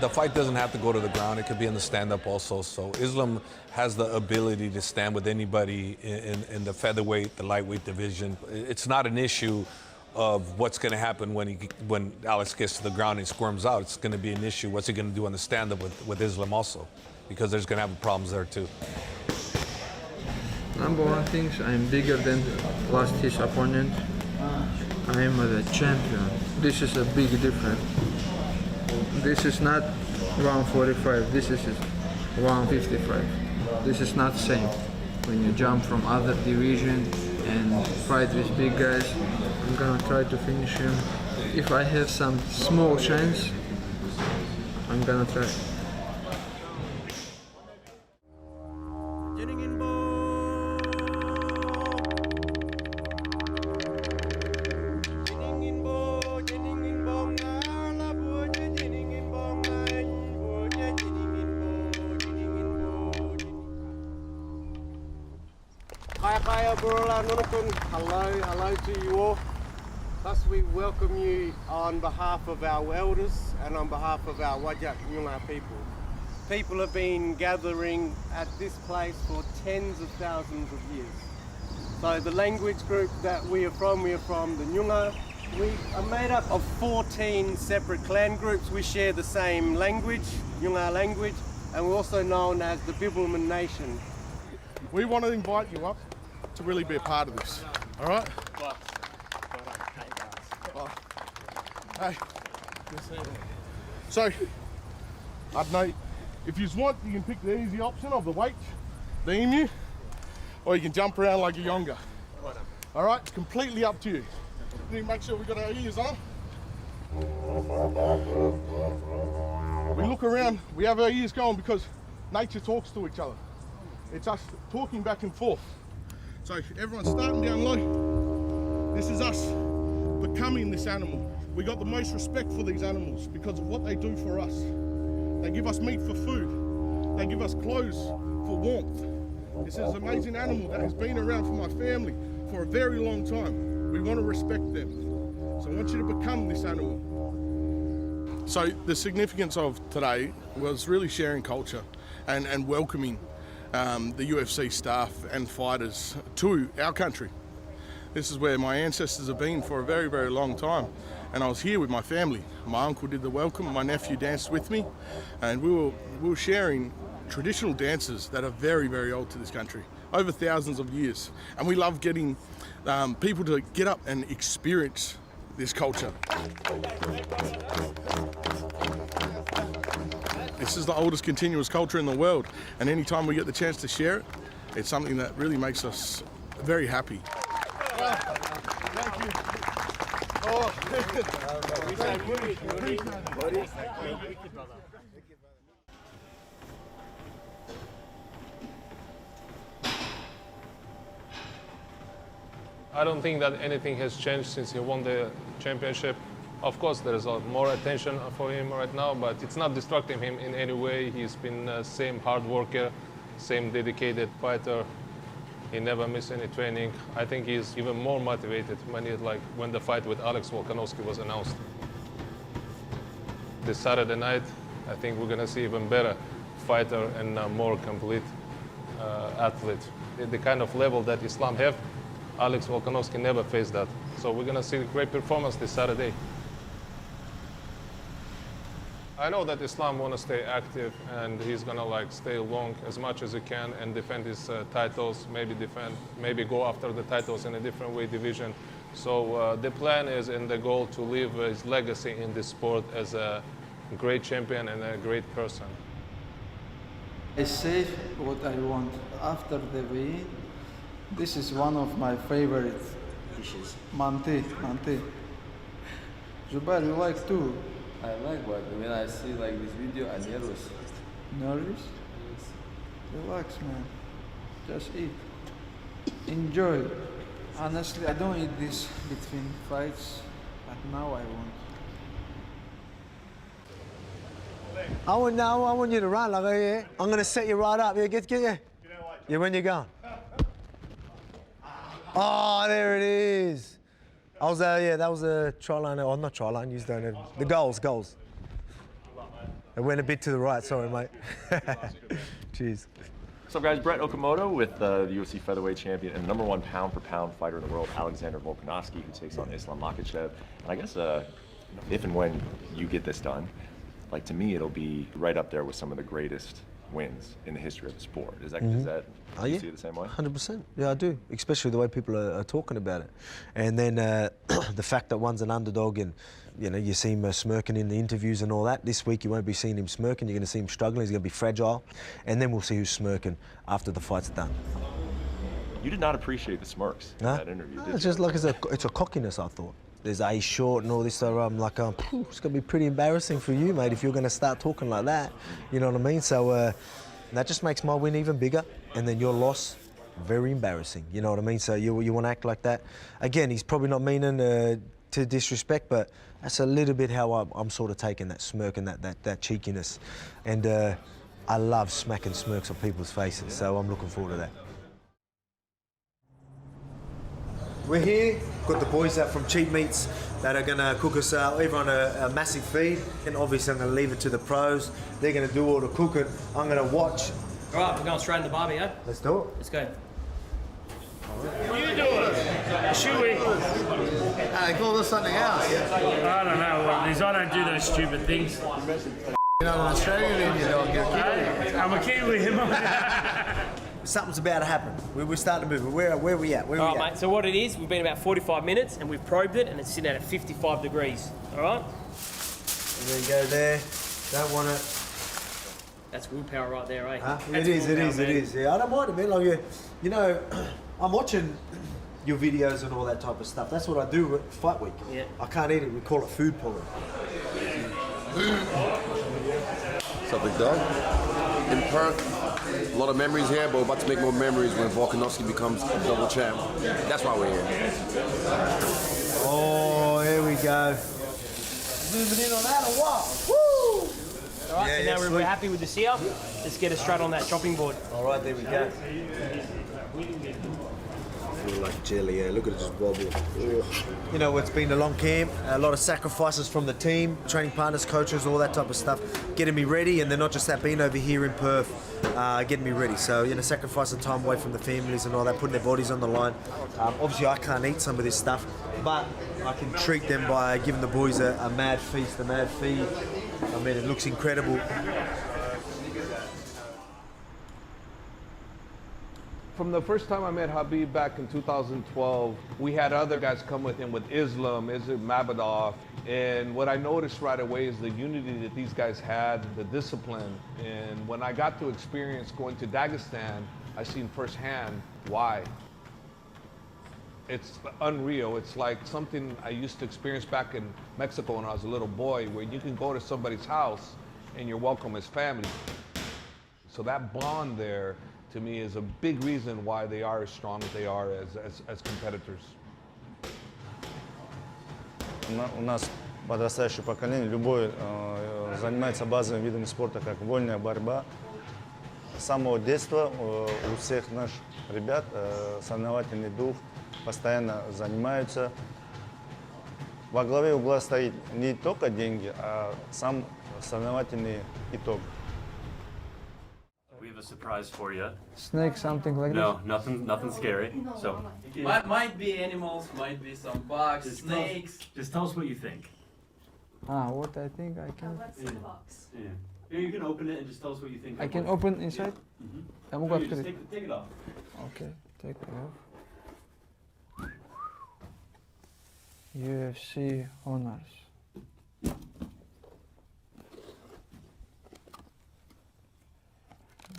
The fight doesn't have to go to the ground. It could be in the stand-up also. So Islam has the ability to stand with anybody in the featherweight, the lightweight division. It's not an issue of what's going to happen when Alex gets to the ground and squirms out. It's going to be an issue. What's he going to do on the stand-up with Islam also? Because there's going to have problems there too. Number one thing, I'm bigger than last his opponent. I am the champion. This is a big difference. This is not 145, this is 155. This is not same. When you jump from other division and fight with big guys, I'm gonna try to finish him. If I have some small chance, I'm gonna try. Hello to you all. Thus we welcome you on behalf of our elders and on behalf of our Wajak Nyunga people. People have been gathering at this place for tens of thousands of years. So the language group that we are from the Nyunga. We are made up of 14 separate clan groups. We share the same language, Nyunga language, and we're also known as the Bibbulman Nation. We want to invite you up to really be a part of this, all right? Hey. So, I don't know, if you want, you can pick the easy option of the weight, the emu, or you can jump around like a yonga. All right, it's completely up to you. We need to make sure we got our ears on. We look around, we have our ears going because nature talks to each other. It's us talking back and forth. So everyone's starting down low. This is us becoming this animal. We got the most respect for these animals because of what they do for us. They give us meat for food. They give us clothes for warmth. This is an amazing animal that has been around for my family for a very long time. We want to respect them. So I want you to become this animal. So the significance of today was really sharing culture and welcoming the UFC staff and fighters to our country. This is where my ancestors have been for a very, very long time. And I was here with my family. My uncle did the welcome, my nephew danced with me, and we were sharing traditional dances that are very, very old to this country, over thousands of years. And we love getting people to get up and experience this culture. This is the oldest continuous culture in the world, and anytime we get the chance to share it, it's something that really makes us very happy. Thank you. Oh. I don't think that anything has changed since he won the championship. Of course, there is more attention for him right now, but it's not distracting him in any way. He's been same hard worker, same dedicated fighter. He never missed any training. I think he's even more motivated when the fight with Alex Volkanovski was announced. This Saturday night, I think we're gonna see even better fighter and more complete athlete. The kind of level that Islam have, Alex Volkanovski never faced that. So we're gonna see a great performance this Saturday. I know that Islam want to stay active, and he's gonna stay long as much as he can and defend his titles, maybe go after the titles in a different weight division. So the plan is and the goal to leave his legacy in this sport as a great champion and a great person. I say what I want after the win. This is one of my favorite dishes. Manti. Zubair, you like too? I like, but when I see this video, I'm nervous. Nervous? Relax, man. Just eat. Enjoy. Honestly, I don't eat this between fights, but now I want. I want you to run yeah. I'm gonna set you right up. Yeah, get you. Yeah, when you're going. Oh, there it is. That was a try line. Oh, not try line. You don't have the goals. It went a bit to the right. Sorry, mate. Cheers. What's up, guys? Brett Okamoto with the UFC featherweight champion and #1 pound-for-pound fighter in the world, Alexander Volkanovski, who takes on Islam Makhachev. And I guess if and when you get this done, to me, it'll be right up there with some of the greatest wins in the history of the sport. Is that you see it the same way? 100%. Yeah, I do. Especially the way people are talking about it, and then the fact that one's an underdog, and you see him smirking in the interviews and all that. This week you won't be seeing him smirking. You're going to see him struggling. He's going to be fragile, and then we'll see who's smirking after the fight's done. You did not appreciate the smirks in that interview, did It's you? just it's a cockiness, I thought. There's A short and all this, so I'm like, it's going to be pretty embarrassing for you, mate, if you're going to start talking like that. You know what I mean? So that just makes my win even bigger, and then your loss, very embarrassing. You know what I mean? So you want to act like that. Again, he's probably not meaning to disrespect, but that's a little bit how I'm sort of taking that smirk and that cheekiness. And I love smacking smirks on people's faces, so I'm looking forward to that. We're here, got the boys out from Cheap Meats that are going to cook us everyone a massive feed, and obviously I'm going to leave it to the pros. They're going to do all the cooking. I'm going to watch. All right, we're going straight into Barbie, eh? Let's do it. Let's go. All right. Should we? They called us something else. I don't know what it is. I don't do those stupid things. You're not an Australian in you, dog. You're a Kiwi. I'm a Kiwi. Something's about to happen. We're starting to move. Where are we at? Where are All we right, at? mate. So what it is, we've been about 45 minutes and we've probed it and it's sitting at 55 degrees. All right? There you go there. Don't want it. That's willpower right there, eh? Huh? That's It is. willpower, Yeah, I don't mind it, man. Like, you know, I'm watching your videos and all that type of stuff. That's what I do at Fight Week. Yeah. I can't eat it. We call it food porn. Something done. In Perth, a lot of memories here, but we're about to make more memories when Volkanovski becomes a double champ. That's why we're here. Oh, here we go. Moving in on that or what? Woo! All right, so now we're happy with the sear. Let's get us straight on that chopping board. All right, there we go. Feel like jelly, yeah. Look at it just wobble. You know, it's been a long camp, a lot of sacrifices from the team, training partners, coaches, all that type of stuff, getting me ready, and then not just that, being over here in Perth, getting me ready. So, you know, sacrificing time away from the families and all that, putting their bodies on the line. Obviously, I can't eat some of this stuff, but I can treat them by giving the boys a mad feast, a mad feed. I mean, it looks incredible. From the first time I met Khabib back in 2012, we had other guys come with him, with Islam Mabadov, and what I noticed right away is the unity that these guys had, the discipline. And when I got to experience going to Dagestan, I seen firsthand why. It's unreal. It's like something I used to experience back in Mexico when I was a little boy, where you can go to somebody's house and you're welcome as family. So that bond there, to me, is a big reason why they are as strong as they are as competitors. У нас подрастающее поколение, любой занимается базовым видом спорта, как вольная борьба. С самого детства у всех наших ребят соревновательный дух, постоянно занимаются. Во главе угла стоит не только деньги, а сам соревновательный итог. We have a surprise for you. Snake, something like No, nothing scary. So Might be animals, might be some bugs, snakes. Just tell us what you think. What I think I can. Yeah. You can open it and just tell us what you think. I can open inside? Я могу Just открыть. take it off. Okay, take it off. UFC honors.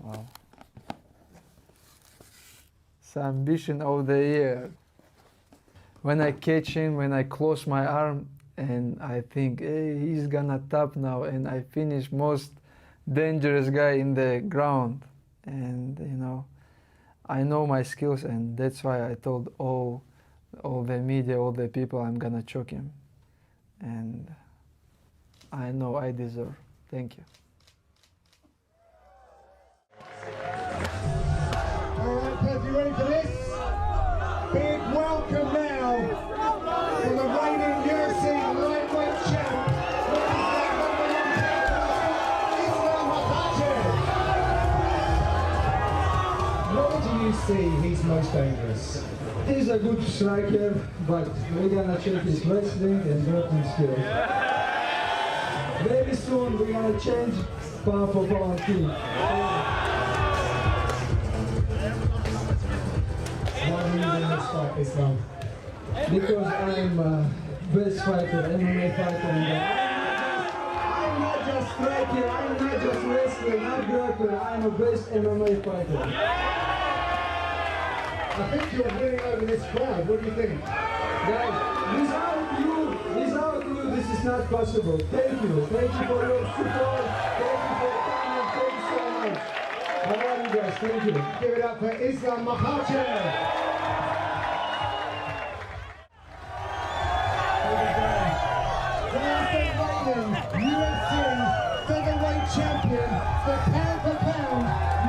Wow. It's ambition of the year. When I catch him, when I close my arm, and I think, hey, he's gonna tap now, and I finish most dangerous guy in the ground. And you know, I know my skills, and that's why I told all the media, all the people, I'm gonna choke him. And I know I deserve. Thank you. All right, Perth, you ready for this? Big welcome now for the reigning UFC lightweight champ, Islam Makhachev. Where do you see he's most dangerous? He's a good striker, but we're gonna check his wrestling and grappling skills. Very soon we're gonna change pound for pound team. Why are you gonna start Islam? Because I'm best fighter, MMA fighter in the I'm not just striker, I'm not just wrestling, I'm grappler, I'm a best MMA fighter. I think you're winning over this crowd. What do you think? Guys, without you, this is not possible. Thank you for your support. Thank you for coming. Thank you so much. How are you guys? Thank you. Give it up for Islam Makhachev. UFC featherweight champion, the pound for pound,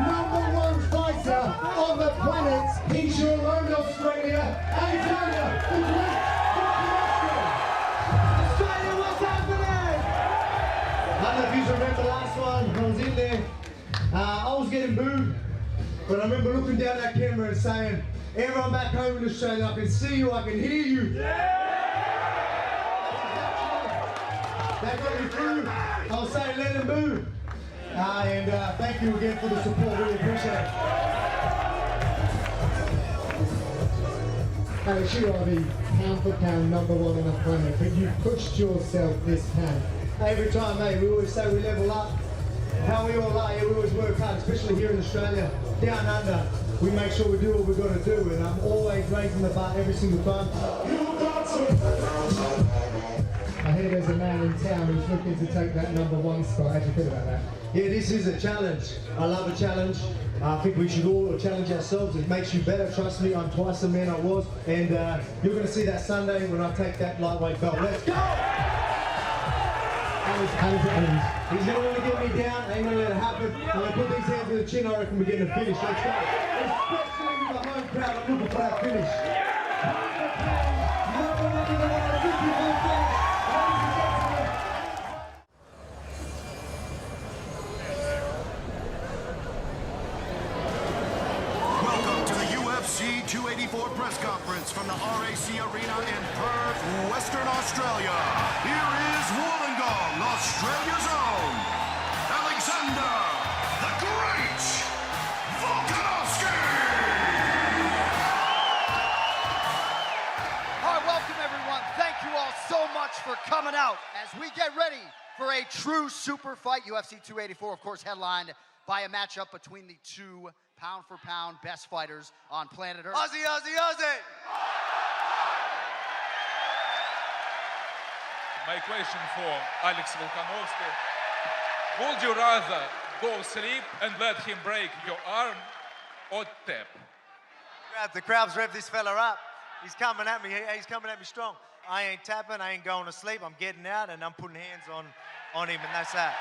#1 fighter on the planet. He's your own Australia, Alexander the Great Volkanovski. Australia, what's happening? I don't know if you remember the last one, I was in there. I was getting booed, but I remember looking down that camera and saying, Everyone back home in Australia, I can see you, I can hear you. That got me through. I'll say let them boo. And thank you again for the support, really appreciate it. Alex, you are the pound for pound #1 on the planet, but you pushed yourself this pound. Every time, mate, we always say we level up. How we all are, we always work hard, especially here in Australia. Down under, we make sure we do what we've got to do, and I'm always raising the bar every single time. I hear there's a man in town who's looking to take that #1 spot. How do you feel about that? Yeah, this is a challenge. I love a challenge. I think we should all challenge ourselves. It makes you better. Trust me, I'm twice the man I was. And you're going to see that Sunday when I take that lightweight belt. Let's go! How does it end? He's going to want to get me down. I ain't going to let it happen. I'm going to put these hands in the chin. I reckon we're getting a finish. Let's go. Especially with the home crowd, I'm looking for that finish. Welcome to the UFC 284 press conference from the RAC Arena in Perth, Western Australia. Here is Wollongong, Australia's own Alexander the Great Volkanovski! All right, welcome everyone. Thank you all so much for coming out as we get ready for a true super fight. UFC 284, of course, headlined by a matchup between the two pound-for-pound best fighters on planet Earth. Aussie, Aussie, Aussie! My question for Alex Volkanovski. Would you rather go sleep and let him break your arm or tap? The crowd's revved this fella up. He's coming at me. He's coming at me strong. I ain't tapping. I ain't going to sleep. I'm getting out and I'm putting hands on him, and that's that.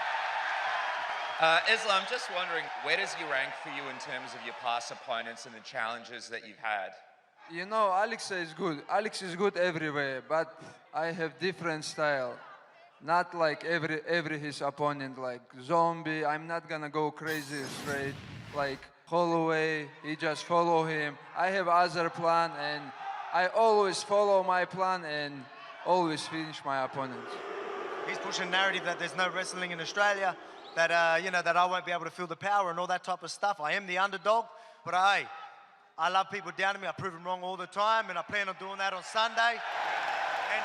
Islam, just wondering, where does he rank for you in terms of your past opponents and the challenges that you've had? You know, Alex is good. Alex is good everywhere, but I have different style. Not like every his opponent, like zombie. I'm not gonna go crazy straight, like Holloway. He just follow him. I have other plan, and I always follow my plan and always finish my opponents. He's pushing a narrative that there's no wrestling in Australia, that you know, that I won't be able to feel the power and all that type of stuff. I am the underdog, but I love people doubting me. I prove them wrong all the time, and I plan on doing that on Sunday. And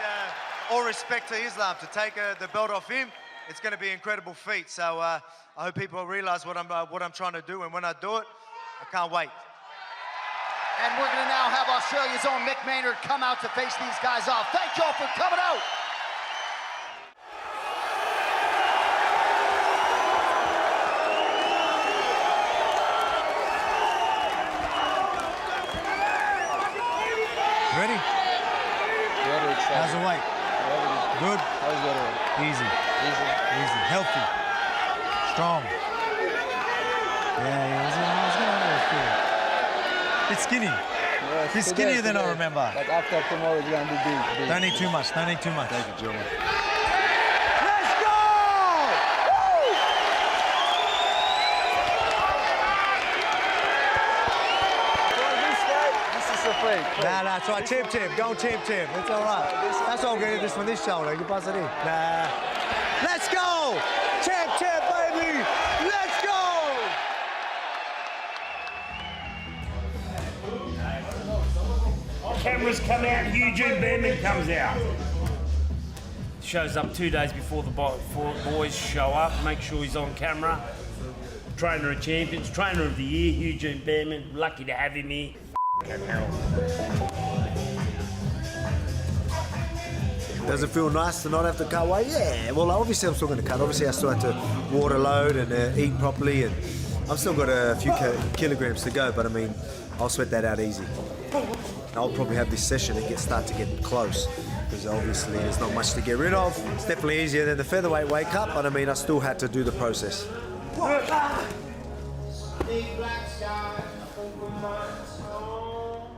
all respect to Islam, to take the belt off him, it's going to be an incredible feat. So I hope people realize what I'm trying to do, and when I do it, I can't wait. And we're going to now have Australia's own Mick Maynard come out to face these guys off. Thank y'all for coming out. Ready? How's the weight? Good? How's the weight? Easy. Easy. Healthy. Strong. Yeah. What's going on there? Bit skinny. Yes, Bit skinnier than I remember. But after tomorrow, it's gonna be big. Don't need too much. Thank you, gentlemen. Let's go! This is a fake. Nah, try tip. Go tip. It's all right. That's all good. This one, this shoulder. You pass it in. Nah. Let's go! Tip, baby! Let's go! Cameras come out, Eugene Behrman comes out. Shows up 2 days before the boys show up, make sure he's on camera. Trainer of champions, trainer of the year, Eugene Behrman. Lucky to have him here. Does it feel nice to not have to cut weight? Yeah, well, obviously I'm still going to cut. Obviously I still have to water load and eat properly, and I've still got a few kilograms to go, but I mean, I'll sweat that out easy. I'll probably have this session and start to get close, because obviously there's not much to get rid of. It's definitely easier than the featherweight weight cut, but I mean, I still had to do the process. Big black sky over my soul. All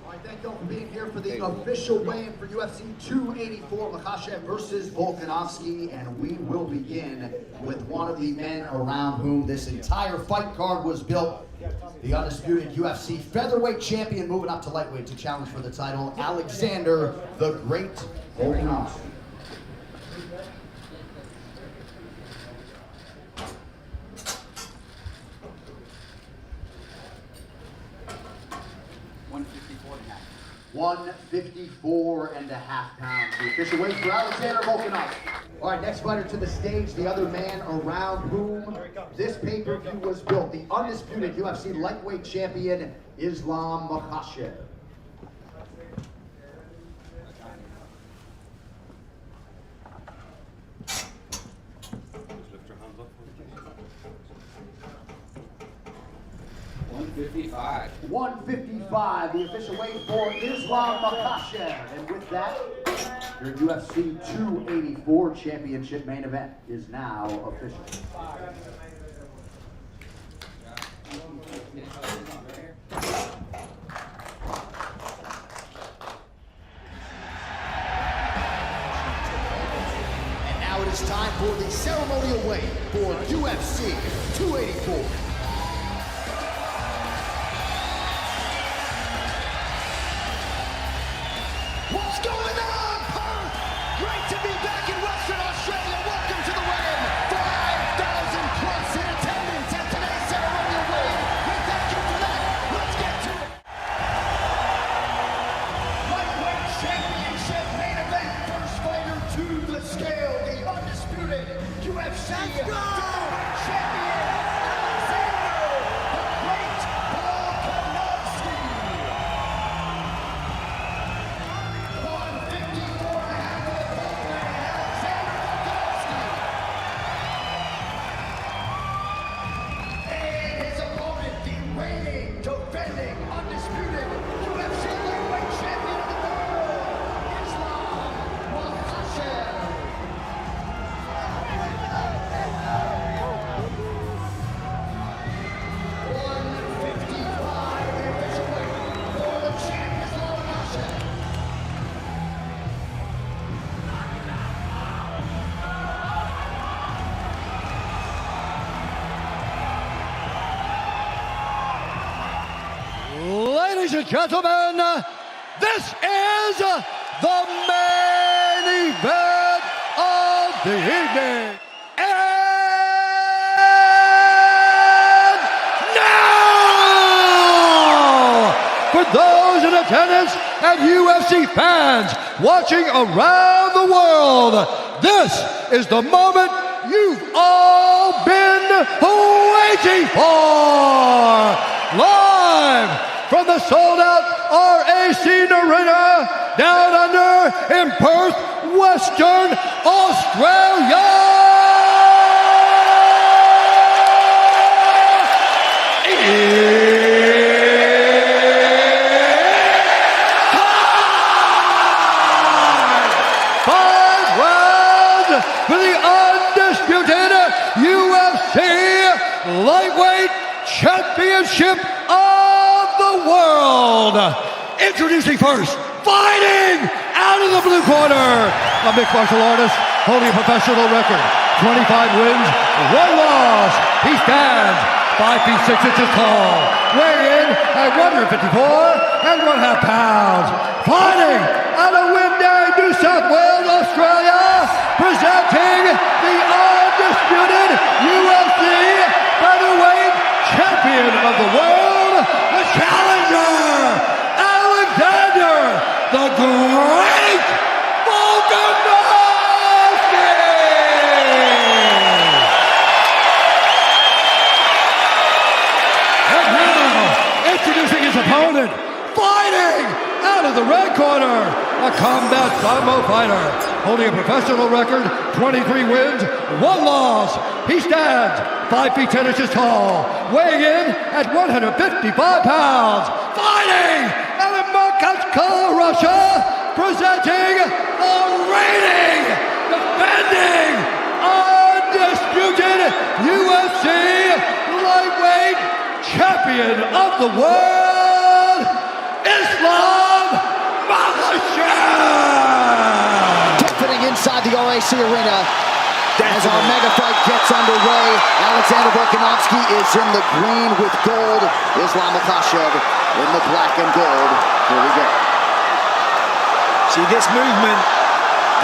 right, thank Miko, for being here for the official weigh-in for UFC 284, Makhachev versus Volkanovski, and we will begin with one of the men around whom this entire fight card was built. The undisputed UFC featherweight champion moving up to lightweight to challenge for the title, Alexander the Great Volkanovski. £154.5. The official weight for Alexander Volkanovski. All right, next fighter to the stage, the other man around whom this pay-per-view was built, the undisputed UFC lightweight champion, Islam Makhachev. $155, the official weight for Islam Makhachev. And with that, your UFC 284 championship main event is now official. And now it is time for the ceremonial weigh for UFC 284. What's going on, Perth? Great to be back in Western Australia. Welcome to the weigh-in. 5,000 plus in attendance at today's ceremonial weigh-in. We thank you for that. Let's get to it. Lightweight championship main event. First fighter to the scale. The undisputed UFC featherweight champion, Alexander the Great Volkanovski. Defending undisputed UFC lightweight champion of the world, Islam Makhachev. $155, the official weight for the champ, Islam Makhachev. Ladies and gentlemen, this is the main event of the evening. And now, for those in attendance and UFC fans watching around the world, this is the moment you've all been waiting for. Live from the sold-out RAC Arena down under in Perth, Western Australia. Five rounds for the undisputed UFC lightweight championship of the world. Introducing first, fighting out of the blue corner, a mixed martial artist holding a professional record, 25 wins, 1 loss. He stands 5 feet 6 inches tall, weighing in at 154.5 pounds. Fighting out of Windaye, New South Wales, Australia, presenting the undisputed UFC featherweight champion of the world, the challenger, Alexander the Great Volkanovski! And now, introducing his opponent, fighting out of the red corner, a combat sambo fighter, holding a professional record, 23 wins, 1 loss. He stands 5 feet 10 inches tall, weighing in at 155 pounds. Fighting out of Makhachev, Russia, presenting the reigning, defending, undisputed UFC lightweight champion of the world, Islam UFC arena as our mega fight gets underway. Alexander Volkanovski is in the green with gold. Islam Makhachev in the black and gold. Here we go. See this movement,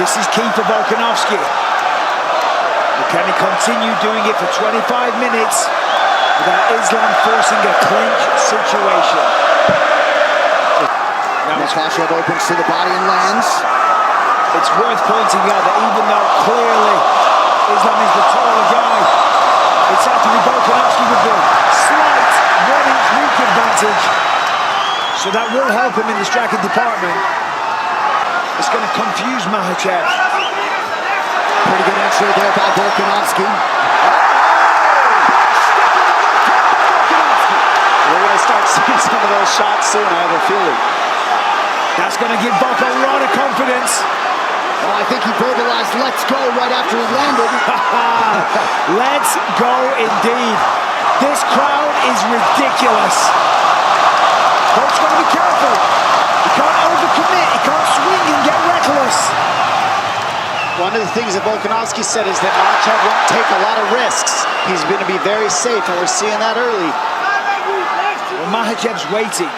this is key for Volkanovski. But can he continue doing it for 25 minutes without Islam forcing a clinch situation? Makhachev opens to the body and lands. It's worth pointing out that even though clearly Islam is the taller guy, it's actually Volkanovski with the slight 1-inch reach advantage. So that will help him in the striking department. It's going to confuse Makhachev. Pretty good entry there by Volkanovski. We're going to start seeing some of those shots soon, I have a feeling. That's going to give Volk a lot of confidence. Oh, I think he verbalized "let's go" right after he landed. Let's go indeed. This crowd is ridiculous. Volk's got to be careful. He can't overcommit. He can't swing and get reckless. One of the things that Volkanovski said is that Makhachev won't take a lot of risks. He's going to be very safe, and we're seeing that early. Well, Makhachev's waiting.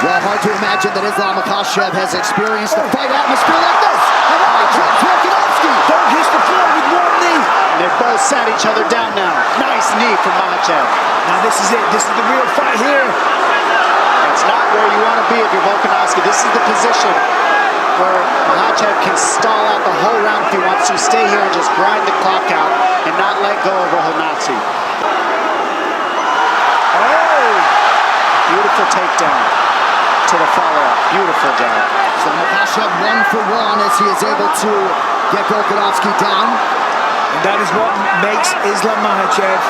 Well, hard to imagine that Islam Makhachev has experienced a fight atmosphere like this. And Makhachev Volkanovski. Don't hit the floor with one knee. They've both sat each other down now. Nice knee from Makhachev. Now this is it. This is the real fight here. That's not where you want to be if you're Volkanovski. This is the position where Makhachev can stall out the whole round if he wants to. Stay here and just grind the clock out and not let go of Volkanovski. Oh! Beautiful takedown. To the follow-up. Beautiful job. So Makhachev 1 for 1 as he is able to get Volkanovski down. And that is what makes Islam Makhachev.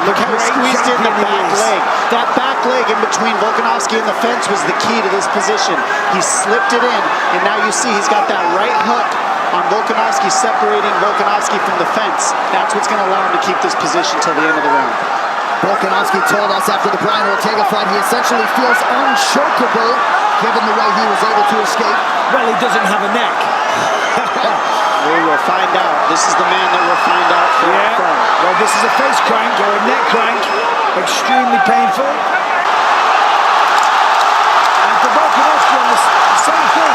Look how he squeezed in the back leg. That back leg in between Volkanovski and the fence was the key to this position. He slipped it in, and now you see he's got that right hook on Volkanovski, separating Volkanovski from the fence. That's what's going to allow him to keep this position till the end of the round. Volkanovski told us after the Brian Ortega fight he essentially feels unchokeable given the way he was able to escape. Well, he doesn't have a neck. We will find out. This is the man that will find out from. Well, this is a face crank or a neck crank. Extremely painful. And for Volkanovski on the same thing.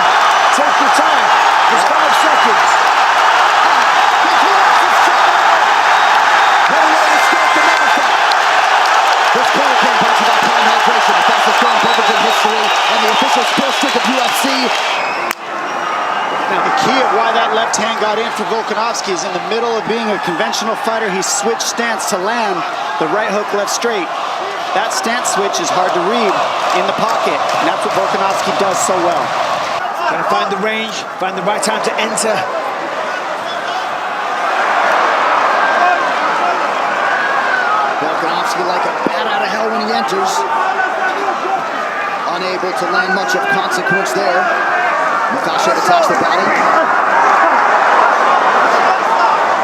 Take your time. Just 5 seconds. This corner came brought to you by Prime Hydration, the fastest growing beverage in history, and the official sports drink of UFC. Now, the key of why that left hand got in for Volkanovski is in the middle of being a conventional fighter, he switched stance to land the right hook left straight. That stance switch is hard to read in the pocket, and that's what Volkanovski does so well. Gotta find the range, find the right time to enter. Volkanovski like a bat out of hell when he enters. Unable to land much of consequence there. Makhachev attacks the body.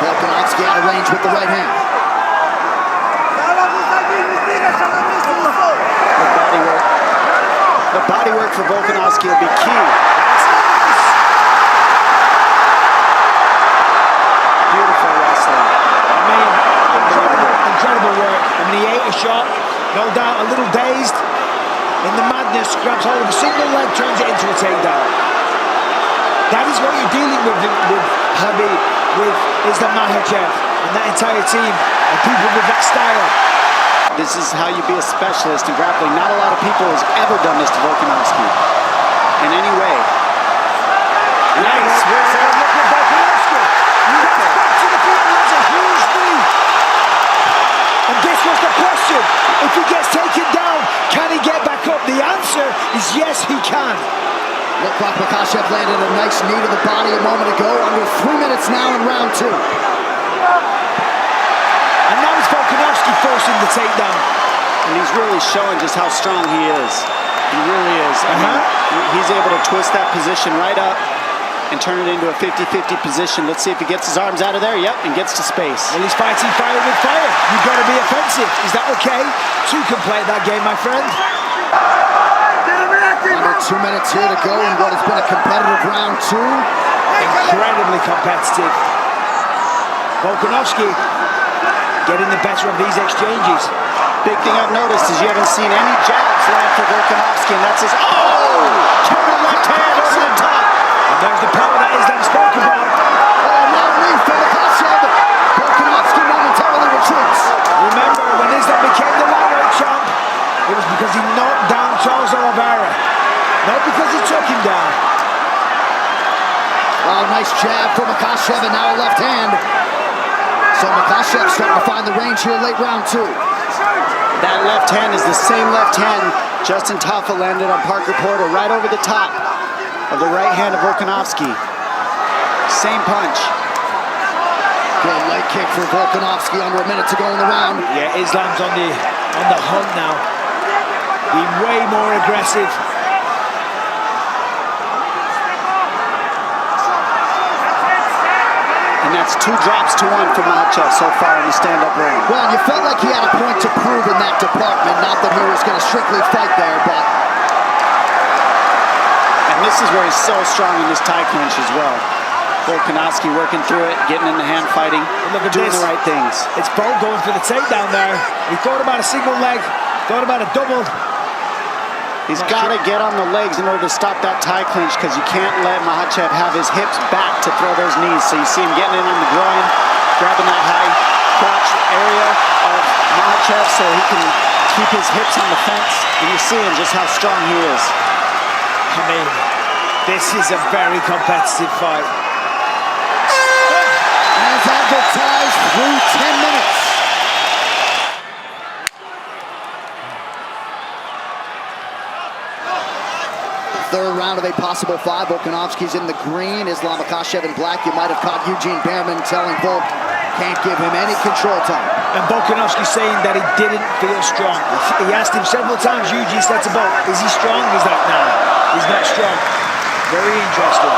Volkanovski out of range with the right hand. The body work for Volkanovski will be key. Beautiful wrestling. I mean, incredible work. I mean, he ate a shot, no doubt a little dazed. In the madness, grabs hold of a single leg, turns it into a takedown. That is what you're dealing with Habib, with Islam Makhachev and that entire team, and people with that style. This is how you be a specialist in grappling. Not a lot of people has ever done this to Volkanovski in any way. Nice. Look at Volkanovski. You got back to the feet and has a huge knee. And this was the question. If he gets taken down, can he get back up? The answer is yes, he can. Looked like Makhachev landed a nice knee to the body a moment ago. Under 3 minutes now in round 2. And now it's Volkanovski forcing the takedown. And he's really showing just how strong he is. He really is. I mean, he's able to twist that position right up and turn it into a 50-50 position. Let's see if he gets his arms out of there. Yep, and gets to space. Well, he's fighting fire with fire. You've got to be offensive. Is that okay? 2 can play that game, my friend. Under 2 minutes here to go in what has been a competitive round 2. incredibly competitive. Volkanovski getting the better of these exchanges. Big thing I've noticed is you haven't seen any jabs land for Volkanovski, and that's his counter left hand over the top. And there's the power that Islam spoke about. Now knee for Makhachev. Volkanovski momentarily retreats. Remember, when Islam became the lightweight champ, it was because he knocked down Charles Oliveira, not because he took him down. Oh, nice jab for Makhachev, and now a left hand. So Makhachev starting to find the range here late round 2. That left hand is the same left hand Justin Tafa landed on Parker Porter, right over the top of the right hand of Volkanovski. Same punch. Good leg kick for Volkanovski, under a minute to go in the round. Yeah, Islam's on the hunt now. Being way more aggressive. And that's 2 drops to 1 for Makhachev so far in the stand-up range. Well, you felt like he had a point to prove in that department. Not that he was going to strictly fight there, but... And this is where he's so strong in this tie clinch as well. Volkanovski working through it, getting in the hand fighting, doing the right things. It's Volk going for the takedown there. He thought about a single leg, thought about a double. He's got to get on the legs in order to stop that tie clinch, because you can't let Makhachev have his hips back to throw those knees. So you see him getting in on the groin, grabbing that high crotch area of Makhachev so he can keep his hips on the fence. And you're seeing just how strong he is. I mean, this is a very competitive fight. As advertised, through 10 minutes. Third round of a possible 5. Volkanovski's in the green. Islam Makhachev in black. You might have caught Eugene Behrman telling Volk can't give him any control time. And Volkanovski saying that he didn't feel strong. He asked him several times, Eugene said to Volk, is he strong? He's like, no, he's not strong. Very interesting.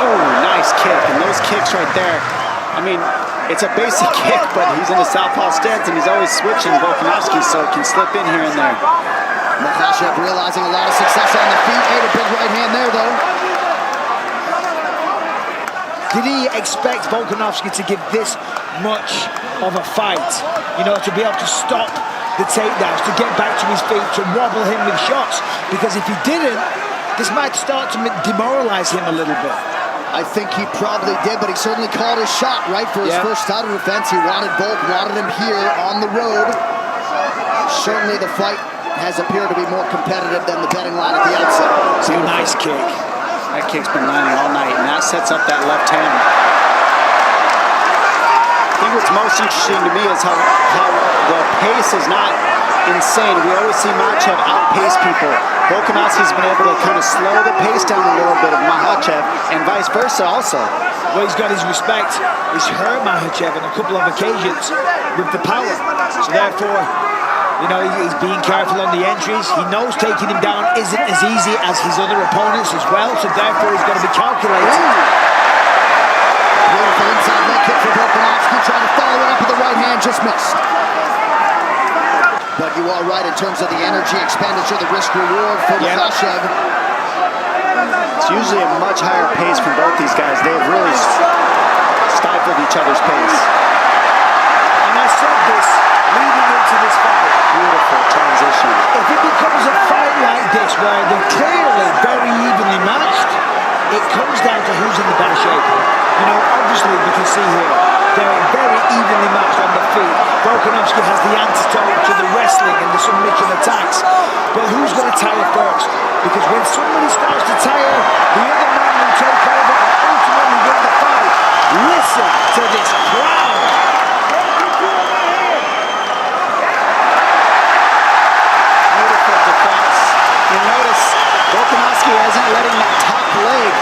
Oh, nice kick. And those kicks right there, I mean, it's a basic kick, but he's in a southpaw stance and he's always switching Volkanovski, so it can slip in here and there. Makhachev realizing a lot of success on the feet. Ate a big right hand there, though. Did he expect Volkanovski to give this much of a fight? You know, to be able to stop the takedowns, to get back to his feet, to wobble him with shots? Because if he didn't, this might start to demoralize him a little bit. I think he probably did, but he certainly called his shot, right, for his first title defense. He wanted Volk, wanted him here on the road. Certainly the fight has appeared to be more competitive than the betting line at the outset. It's a nice kick. That kick's been landing all night, and that sets up that left hand. I think what's most interesting to me is how the pace is not insane. We always see Makhachev outpace people. Volkanovski's been able to kind of slow the pace down a little bit of Makhachev, and vice versa also. Well, he's got his respect. He's hurt Makhachev on a couple of occasions with the power. So therefore, you know, he's being careful on the entries. He knows taking him down isn't as easy as his other opponents as well, so therefore he's got to be calculated. Beautiful inside leg kick for Volkanovski, trying to follow it up with the right hand, just missed. But you are right in terms of the energy expenditure, the risk reward for Makhachev. It's usually a much higher pace from both these guys. They've really stifled each other's pace. And I said this leading into this fight. Beautiful transition. If it becomes a fight like this where they're clearly very evenly matched, it comes down to who's in the better shape. You know, obviously we can see here, they're very evenly matched on the feet. Volkanovski has the antidote to the wrestling and the submission attacks. But who's going to tire first? Because when somebody starts to tire, the other man will take over and ultimately win the fight. Listen to this crowd. Beautiful defense. You notice Volkanovski isn't letting that top leg,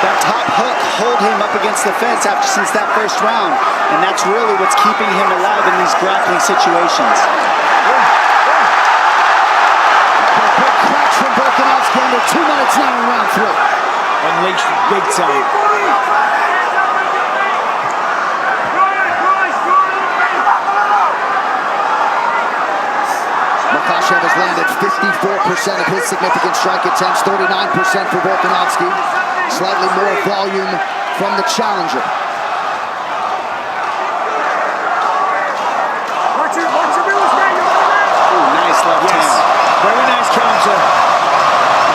that top hook, hold him up against the fence since that first round. And that's really what's keeping him alive in these grappling situations. Big cracks from Volkanovski under 2 minutes now in round 3. Unleashed big time. Makhachev has landed 54% of his significant strike attempts, 39% for Volkanovski. Slightly more volume from the challenger. Nice left hand. Very nice counter.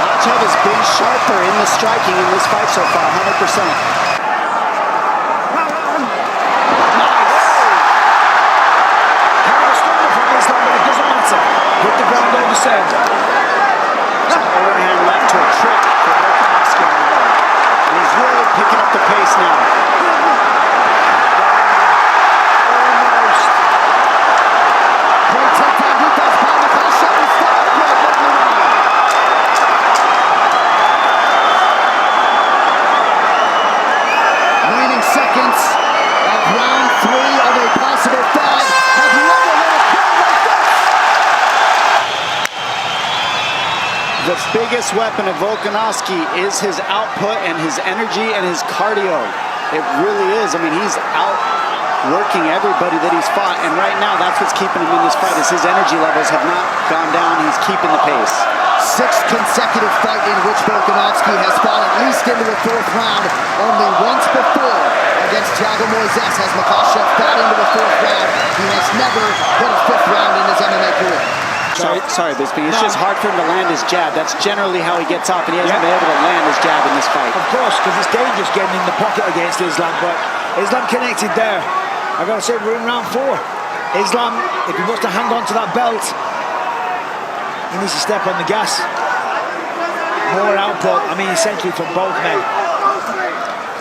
Makhachev has been sharper in the striking in this fight so far, 100%. Hit the ground over send. Overhand left to a trick for Volkanovski on the line. He's really picking up the pace now. Almost. Great takedown defense by Makhachev. He's still up here, looking around. Waning seconds of round 3 of a possible 5. Have you ever heard a crowd like this? The biggest weapon of Volkanovski is his output and his energy and his cardio. It really is. I mean, he's outworking everybody that he's fought, and right now that's what's keeping him in this fight, is his energy levels have not gone down. He's keeping the pace. 6th consecutive fight in which Volkanovski has fought at least into the 4th round. Only once before against Thiago Moises has Makhachev fought into the 4th round. He has never hit a 5th round in his MMA career. Sorry, Bisping. It's just hard for him to land his jab. That's generally how he gets off, and he hasn't been able to land his jab in this fight. Of course, because it's dangerous getting in the pocket against Islam, but Islam connected there. I gotta say, we're in round 4. Islam, if he wants to hang on to that belt, he needs to step on the gas. More output, I mean, essentially from both men.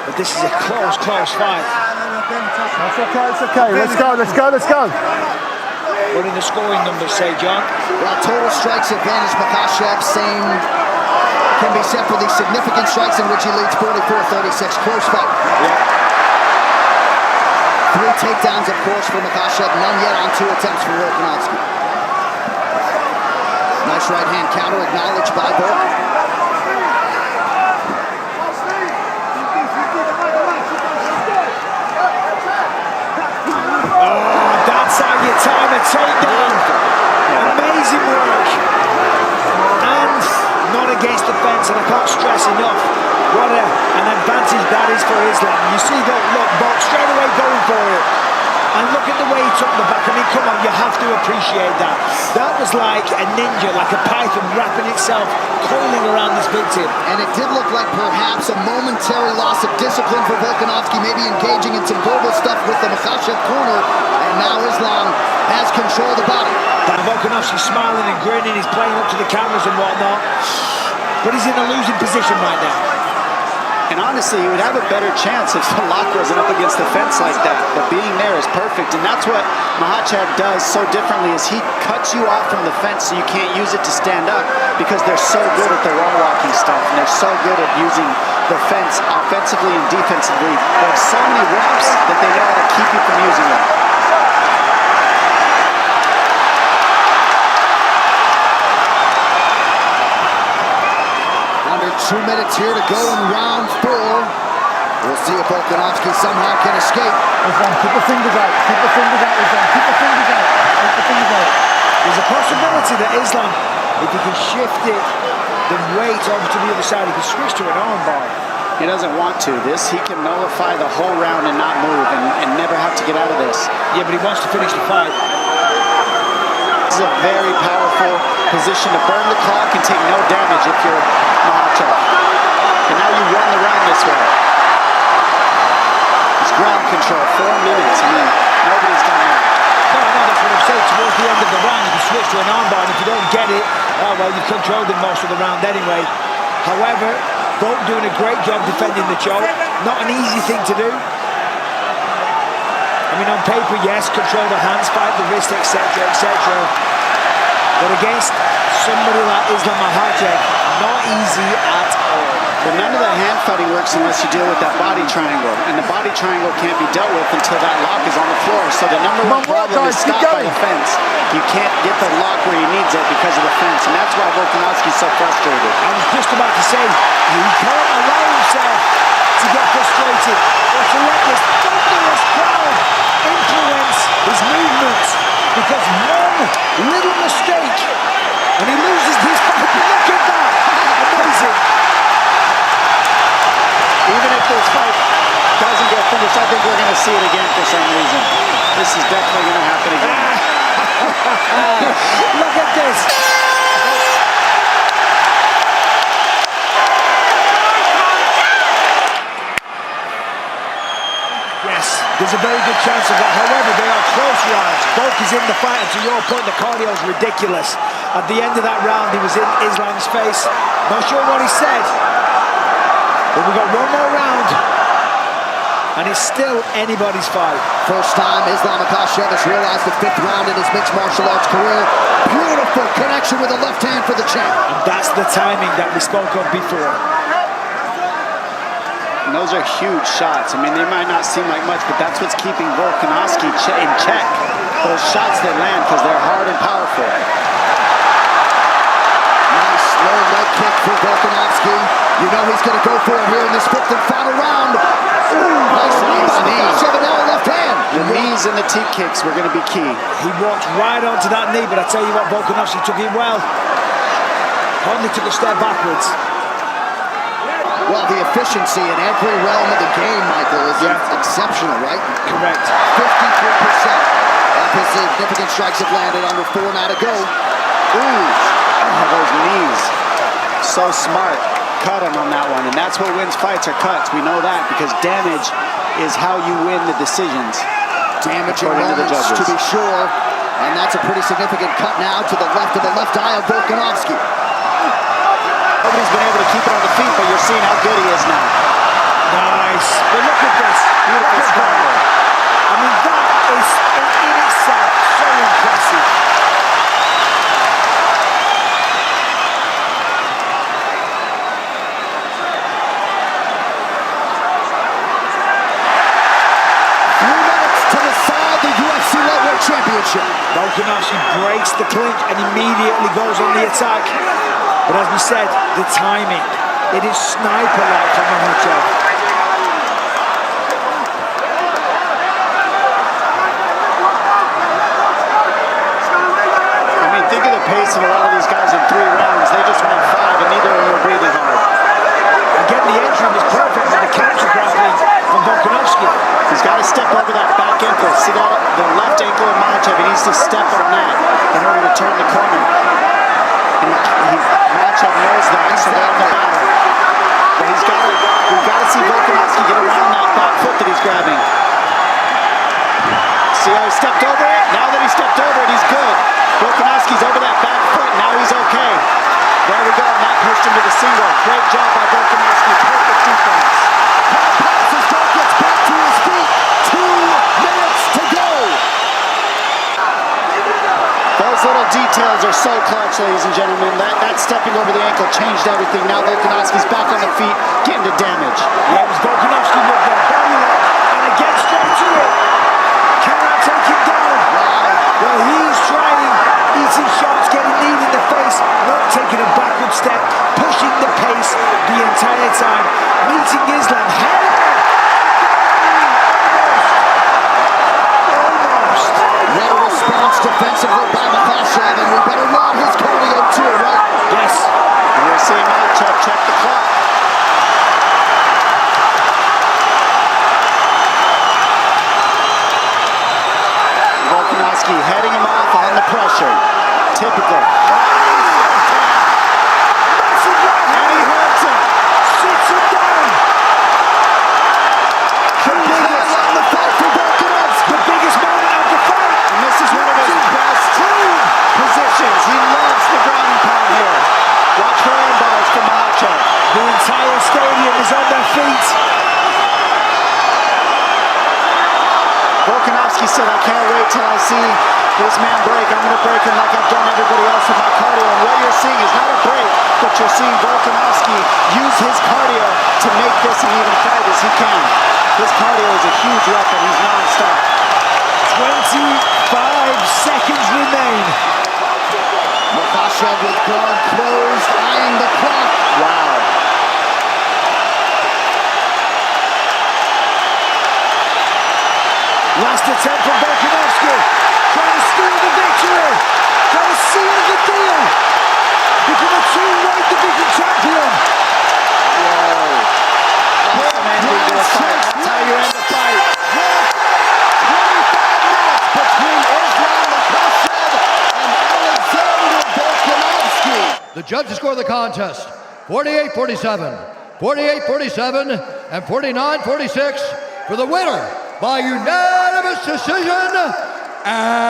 But this is a close fight. It's okay. Let's go. What do the scoring numbers say, John? Well, total strikes advantage Makhachev, same can be said for the significant strikes in which he leads 44-36. Close fight. Yeah. 3 takedowns, of course, for Makhachev. None yet on 2 attempts for Volkanovski. Nice right hand counter acknowledged by Volk. Time a takedown. Amazing work. And not against the fence, and I can't stress enough what an advantage that is for Islam. You see that, look, Volk straight away going for it. And look at the way he took the back. I mean, come on, you have to appreciate that. That was like a ninja, like a python wrapping itself, coiling around this victim. And it did look like perhaps a momentary loss of discipline for Volkanovski, maybe engaging in some verbal stuff with the Makhachev corner. And now Islam has control of the body. Dan Volkanovski's smiling and grinning, he's playing up to the cameras and whatnot. But he's in a losing position right now. And honestly, he would have a better chance if the lock wasn't up against the fence like that. But being there is perfect, and that's what Makhachev does so differently, is he cuts you off from the fence so you can't use it to stand up, because they're so good at the wall walking stuff, and they're so good at using the fence offensively and defensively. They have so many reps that they know how to keep you from using it. Under 2 minutes here to go in round 4. We'll see if Volkanovski somehow can escape. Keep the fingers out. Keep the fingers out. Keep the fingers out. Keep the fingers out. There's a possibility that Islam, if he can shift it, the weight over to the other side, he can switch to an armbar. He doesn't want to. He can nullify the whole round and not move and never have to get out of this. Yeah, but he wants to finish the fight. This is a very powerful position to burn the clock and take no damage if you're Makhachev. And now you won the round this way. It's ground control, 4 minutes. I mean, nobody's done that. No, that's what I'm saying. Towards the end of the round, you can switch to an armbar, and if you don't get it, oh, well, you've controlled him most of the round anyway. However, Volk doing a great job defending the choke. Not an easy thing to do. I mean, on paper, yes, control the hands, fight the wrist, etc., etc. But against somebody like Islam Makhachev, not easy at all. But none of the hand fighting works unless you deal with that body triangle. And the body triangle can't be dealt with until that lock is on the floor. So the number one problem is stopped by the fence. You can't get the lock where he needs it because of the fence. And that's why Volkanovski's so frustrated. I was just about to say, he can't allow himself to get frustrated or to let this thunderous crowd influence his movements, because one little mistake And he loses this fight. Look at that! Amazing. Even if this fight doesn't get finished, I think we're going to see it again for some reason. This is definitely going to happen again. Look at this. Yes, there's a very good chance of that. However, they are close rounds. Volk is in the fight, and to your point, the cardio is ridiculous. At the end of that round, he was in Islam's face. Not sure what he said, but we've got one more round, and it's still anybody's fight. First time Islam Makhachev has realized the 5th round in his mixed martial arts career. Beautiful connection with the left hand for the champ. And that's the timing that we spoke of before. And those are huge shots. I mean, they might not seem like much, but that's what's keeping Volkanovski in check. Those shots that land, because they're hard and powerful. Nice low leg kick for Volkanovski. You know he's going to go for it here in this 5th and final round. Nice knee by Makhachev, and now a left hand. The knees and the teep kicks were going to be key. He walked right onto that knee, but I tell you what, Volkanovski took it well. Only took a step backwards. Well, the efficiency in every realm of the game, Michael, is exceptional, right? Correct. 53% of his significant strikes have landed under 4 now to go. Ooh, those knees. So smart. Cut him on that one, and that's what wins fights, are cuts. We know that because damage is how you win the decisions. Damage moments, to be sure, and that's a pretty significant cut now to the left of the left eye of Volkanovski. Nobody's been able to keep it on the feet, but you're seeing how good he is now. Nice. But look at this. Beautiful style. I mean, that is in itself so impressive. Championship. Volkanovski breaks the clink and immediately goes on the attack. But as we said, the timing, it is sniper-like from Makhachev. I mean, think of the pace of a lot of these guys in 3 rounds. They just went 5 and neither of them were breathing hard. Again, the entry was perfect with the counter grappling from Volkanovski. He's got to step over that back ankle. See that? The left ankle of Makhachev. He needs to step on that in order to turn the corner. And Makhachev knows that, so they're in the battle. But we've got to see Volkanovski get around that back foot that he's grabbing. See how he stepped over it? Now that he stepped over it, he's good. Volkanovski's over that back foot. Now he's okay. There we go. And that pushed him to the single. Great job by Volkanovski. Perfect defense. Passes, Volk gets back to his feet. 2 minutes to go. Those little details are so clutch, ladies and gentlemen. That stepping over the ankle changed everything. Now Volkanovski's back on the feet, getting to damage. Yeah, it was Volkanovski with that body lock, and again straight to it. Cannot take him down. Well, he's trying, eating shots, getting kneed in the face, not taking a backward step, pushing the pace the entire time, meeting Islam head on. Almost. What a response defensively by Makhachev, and we better run his cardio too, right? Yes. And we're seeing Makhachev check the clock. Volkanovski heading him off on the pressure. Typical. And he hurts him. Sits him down. The fight for Volkanovski. The biggest moment of the fight. And this is one of his best positions. He loves the ground and pound here. Watch for arm bars from Makhachev. The entire stadium is on their feet. Volkanovski said, I can't wait till I see this man break. I'm going to break him like I've done everybody else in my cardio. And what you're seeing is not a break, but you're seeing Volkanovski use his cardio to make this an even fight as he can. His cardio is a huge weapon. He's non-stop. 25 seconds remain. Makhachev with guard closed, eyeing the clock. Wow. Last attempt from Volkanovski. Trying to steal the victory. Trying to seal the deal. Judges score the contest 48-47, 48-47, and 49-46 for the winner by unanimous decision, and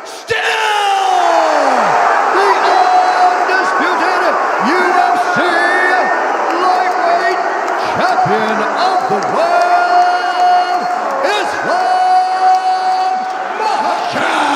still the undisputed UFC lightweight champion of the world, Islam Makhachev.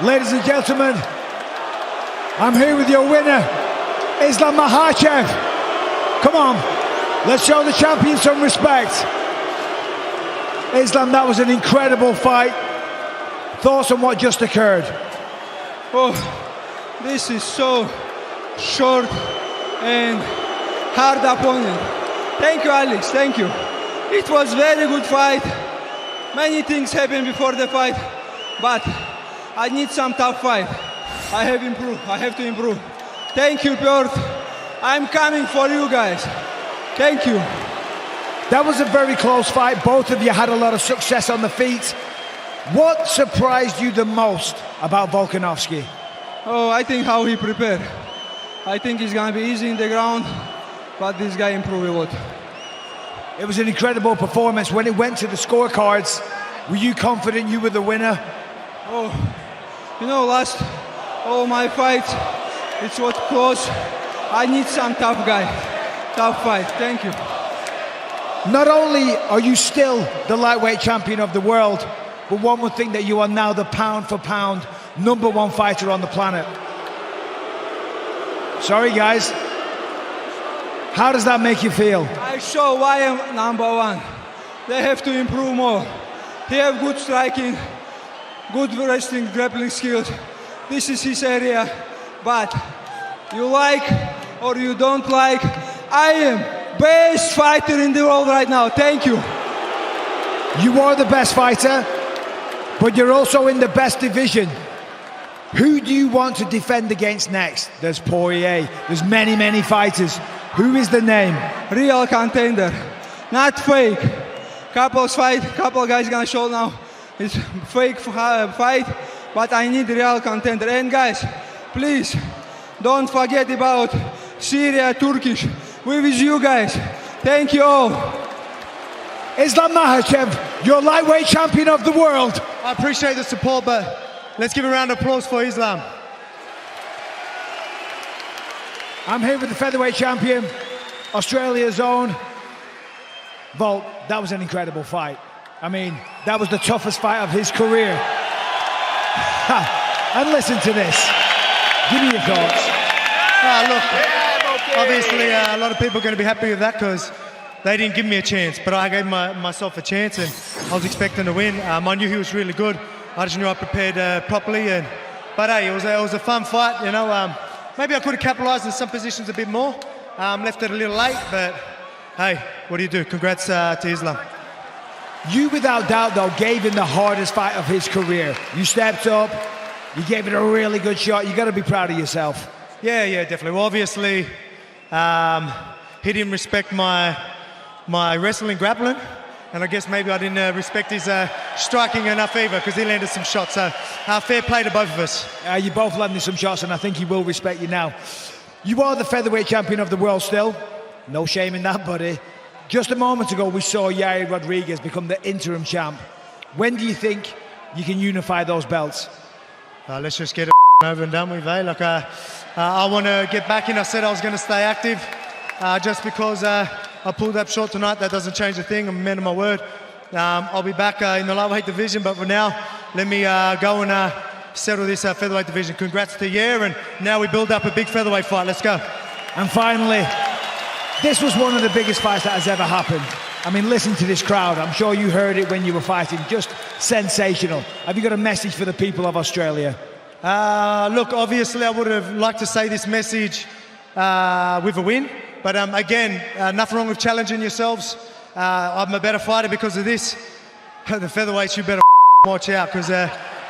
Ladies and gentlemen, I'm here with your winner, Islam Makhachev. Come on, let's show the champion some respect. Islam, that was an incredible fight. Thoughts on what just occurred? Oh, this is so short and hard opponent. Thank you, Alex, thank you. It was very good fight. Many things happened before the fight, but I need some tough fight. I have to improve. Thank you, Piotr. I'm coming for you guys. Thank you. That was a very close fight. Both of you had a lot of success on the feet. What surprised you the most about Volkanovski? Oh, I think how he prepared. I think he's gonna be easy in the ground, but this guy improved a lot. It was an incredible performance. When it went to the scorecards, were you confident you were the winner? Oh, you know, last all my fights, it was close. I need some tough guy, tough fight. Thank you. Not only are you still the lightweight champion of the world, but one would think that you are now the pound for pound #1 fighter on the planet. Sorry guys, how does that make you feel? I show why I'm #1. They have to improve more. He have good striking, good wrestling, grappling skills. This is his area, but you like or you don't like, I am best fighter in the world right now. Thank you. You are the best fighter, but you're also in the best division. Who do you want to defend against next? There's Poirier, there's many, many fighters. Who is the name? Real contender, not fake. Couple guys gonna show now. It's fake fight, but I need real contender. And guys, please, don't forget about Syria, Turkish. We're with you guys. Thank you all. Islam Makhachev, you're lightweight champion of the world. I appreciate the support, but let's give a round of applause for Islam. I'm here with the featherweight champion, Australia's own. Volt, that was an incredible fight. I mean, that was the toughest fight of his career. And listen to this. Give me your thoughts. Look, obviously a lot of people are going to be happy with that because they didn't give me a chance, but I gave myself a chance and I was expecting to win. I knew he was really good. I just knew I prepared properly. But hey, it was a fun fight, you know. Maybe I could have capitalized in some positions a bit more. Left it a little late, but hey, what do you do? Congrats to Islam. You, without doubt, though, gave him the hardest fight of his career. You stepped up, you gave it a really good shot. You got to be proud of yourself. Yeah, definitely. Well, obviously, he didn't respect my wrestling, grappling, and I guess maybe I didn't respect his striking enough either because he landed some shots. So fair play to both of us. You both landed some shots, and I think he will respect you now. You are the featherweight champion of the world still. No shame in that, buddy. Just a moment ago, we saw Yair Rodriguez become the interim champ. When do you think you can unify those belts? Let's just get it over and done with, eh? Like, I want to get back in. I said I was going to stay active. Just because I pulled up short tonight, that doesn't change a thing. I'm a man of my word. I'll be back in the lightweight division, but for now, let me go and settle this featherweight division. Congrats to Yair, and now we build up a big featherweight fight. Let's go. And finally, this was one of the biggest fights that has ever happened. I mean, listen to this crowd. I'm sure you heard it when you were fighting. Just sensational. Have you got a message for the people of Australia? Look, obviously, I would have liked to say this message with a win. But again, nothing wrong with challenging yourselves. I'm a better fighter because of this. The featherweights, you better watch out because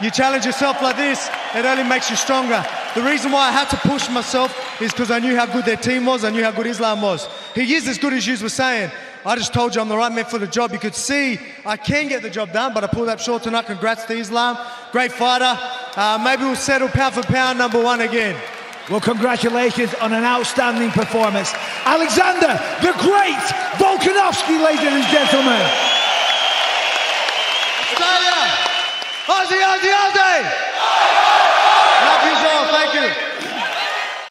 you challenge yourself like this, it only makes you stronger. The reason why I had to push myself is because I knew how good their team was, I knew how good Islam was. He is as good as you were saying. I just told you I'm the right man for the job. You could see I can get the job done, but I pulled up short tonight. Congrats to Islam. Great fighter. Maybe we'll settle pound for pound #1 again. Well, congratulations on an outstanding performance. Alexander, the great Volkanovski, ladies and gentlemen. Australia! Aussie, Aussie, Aussie! Love you all, thank you.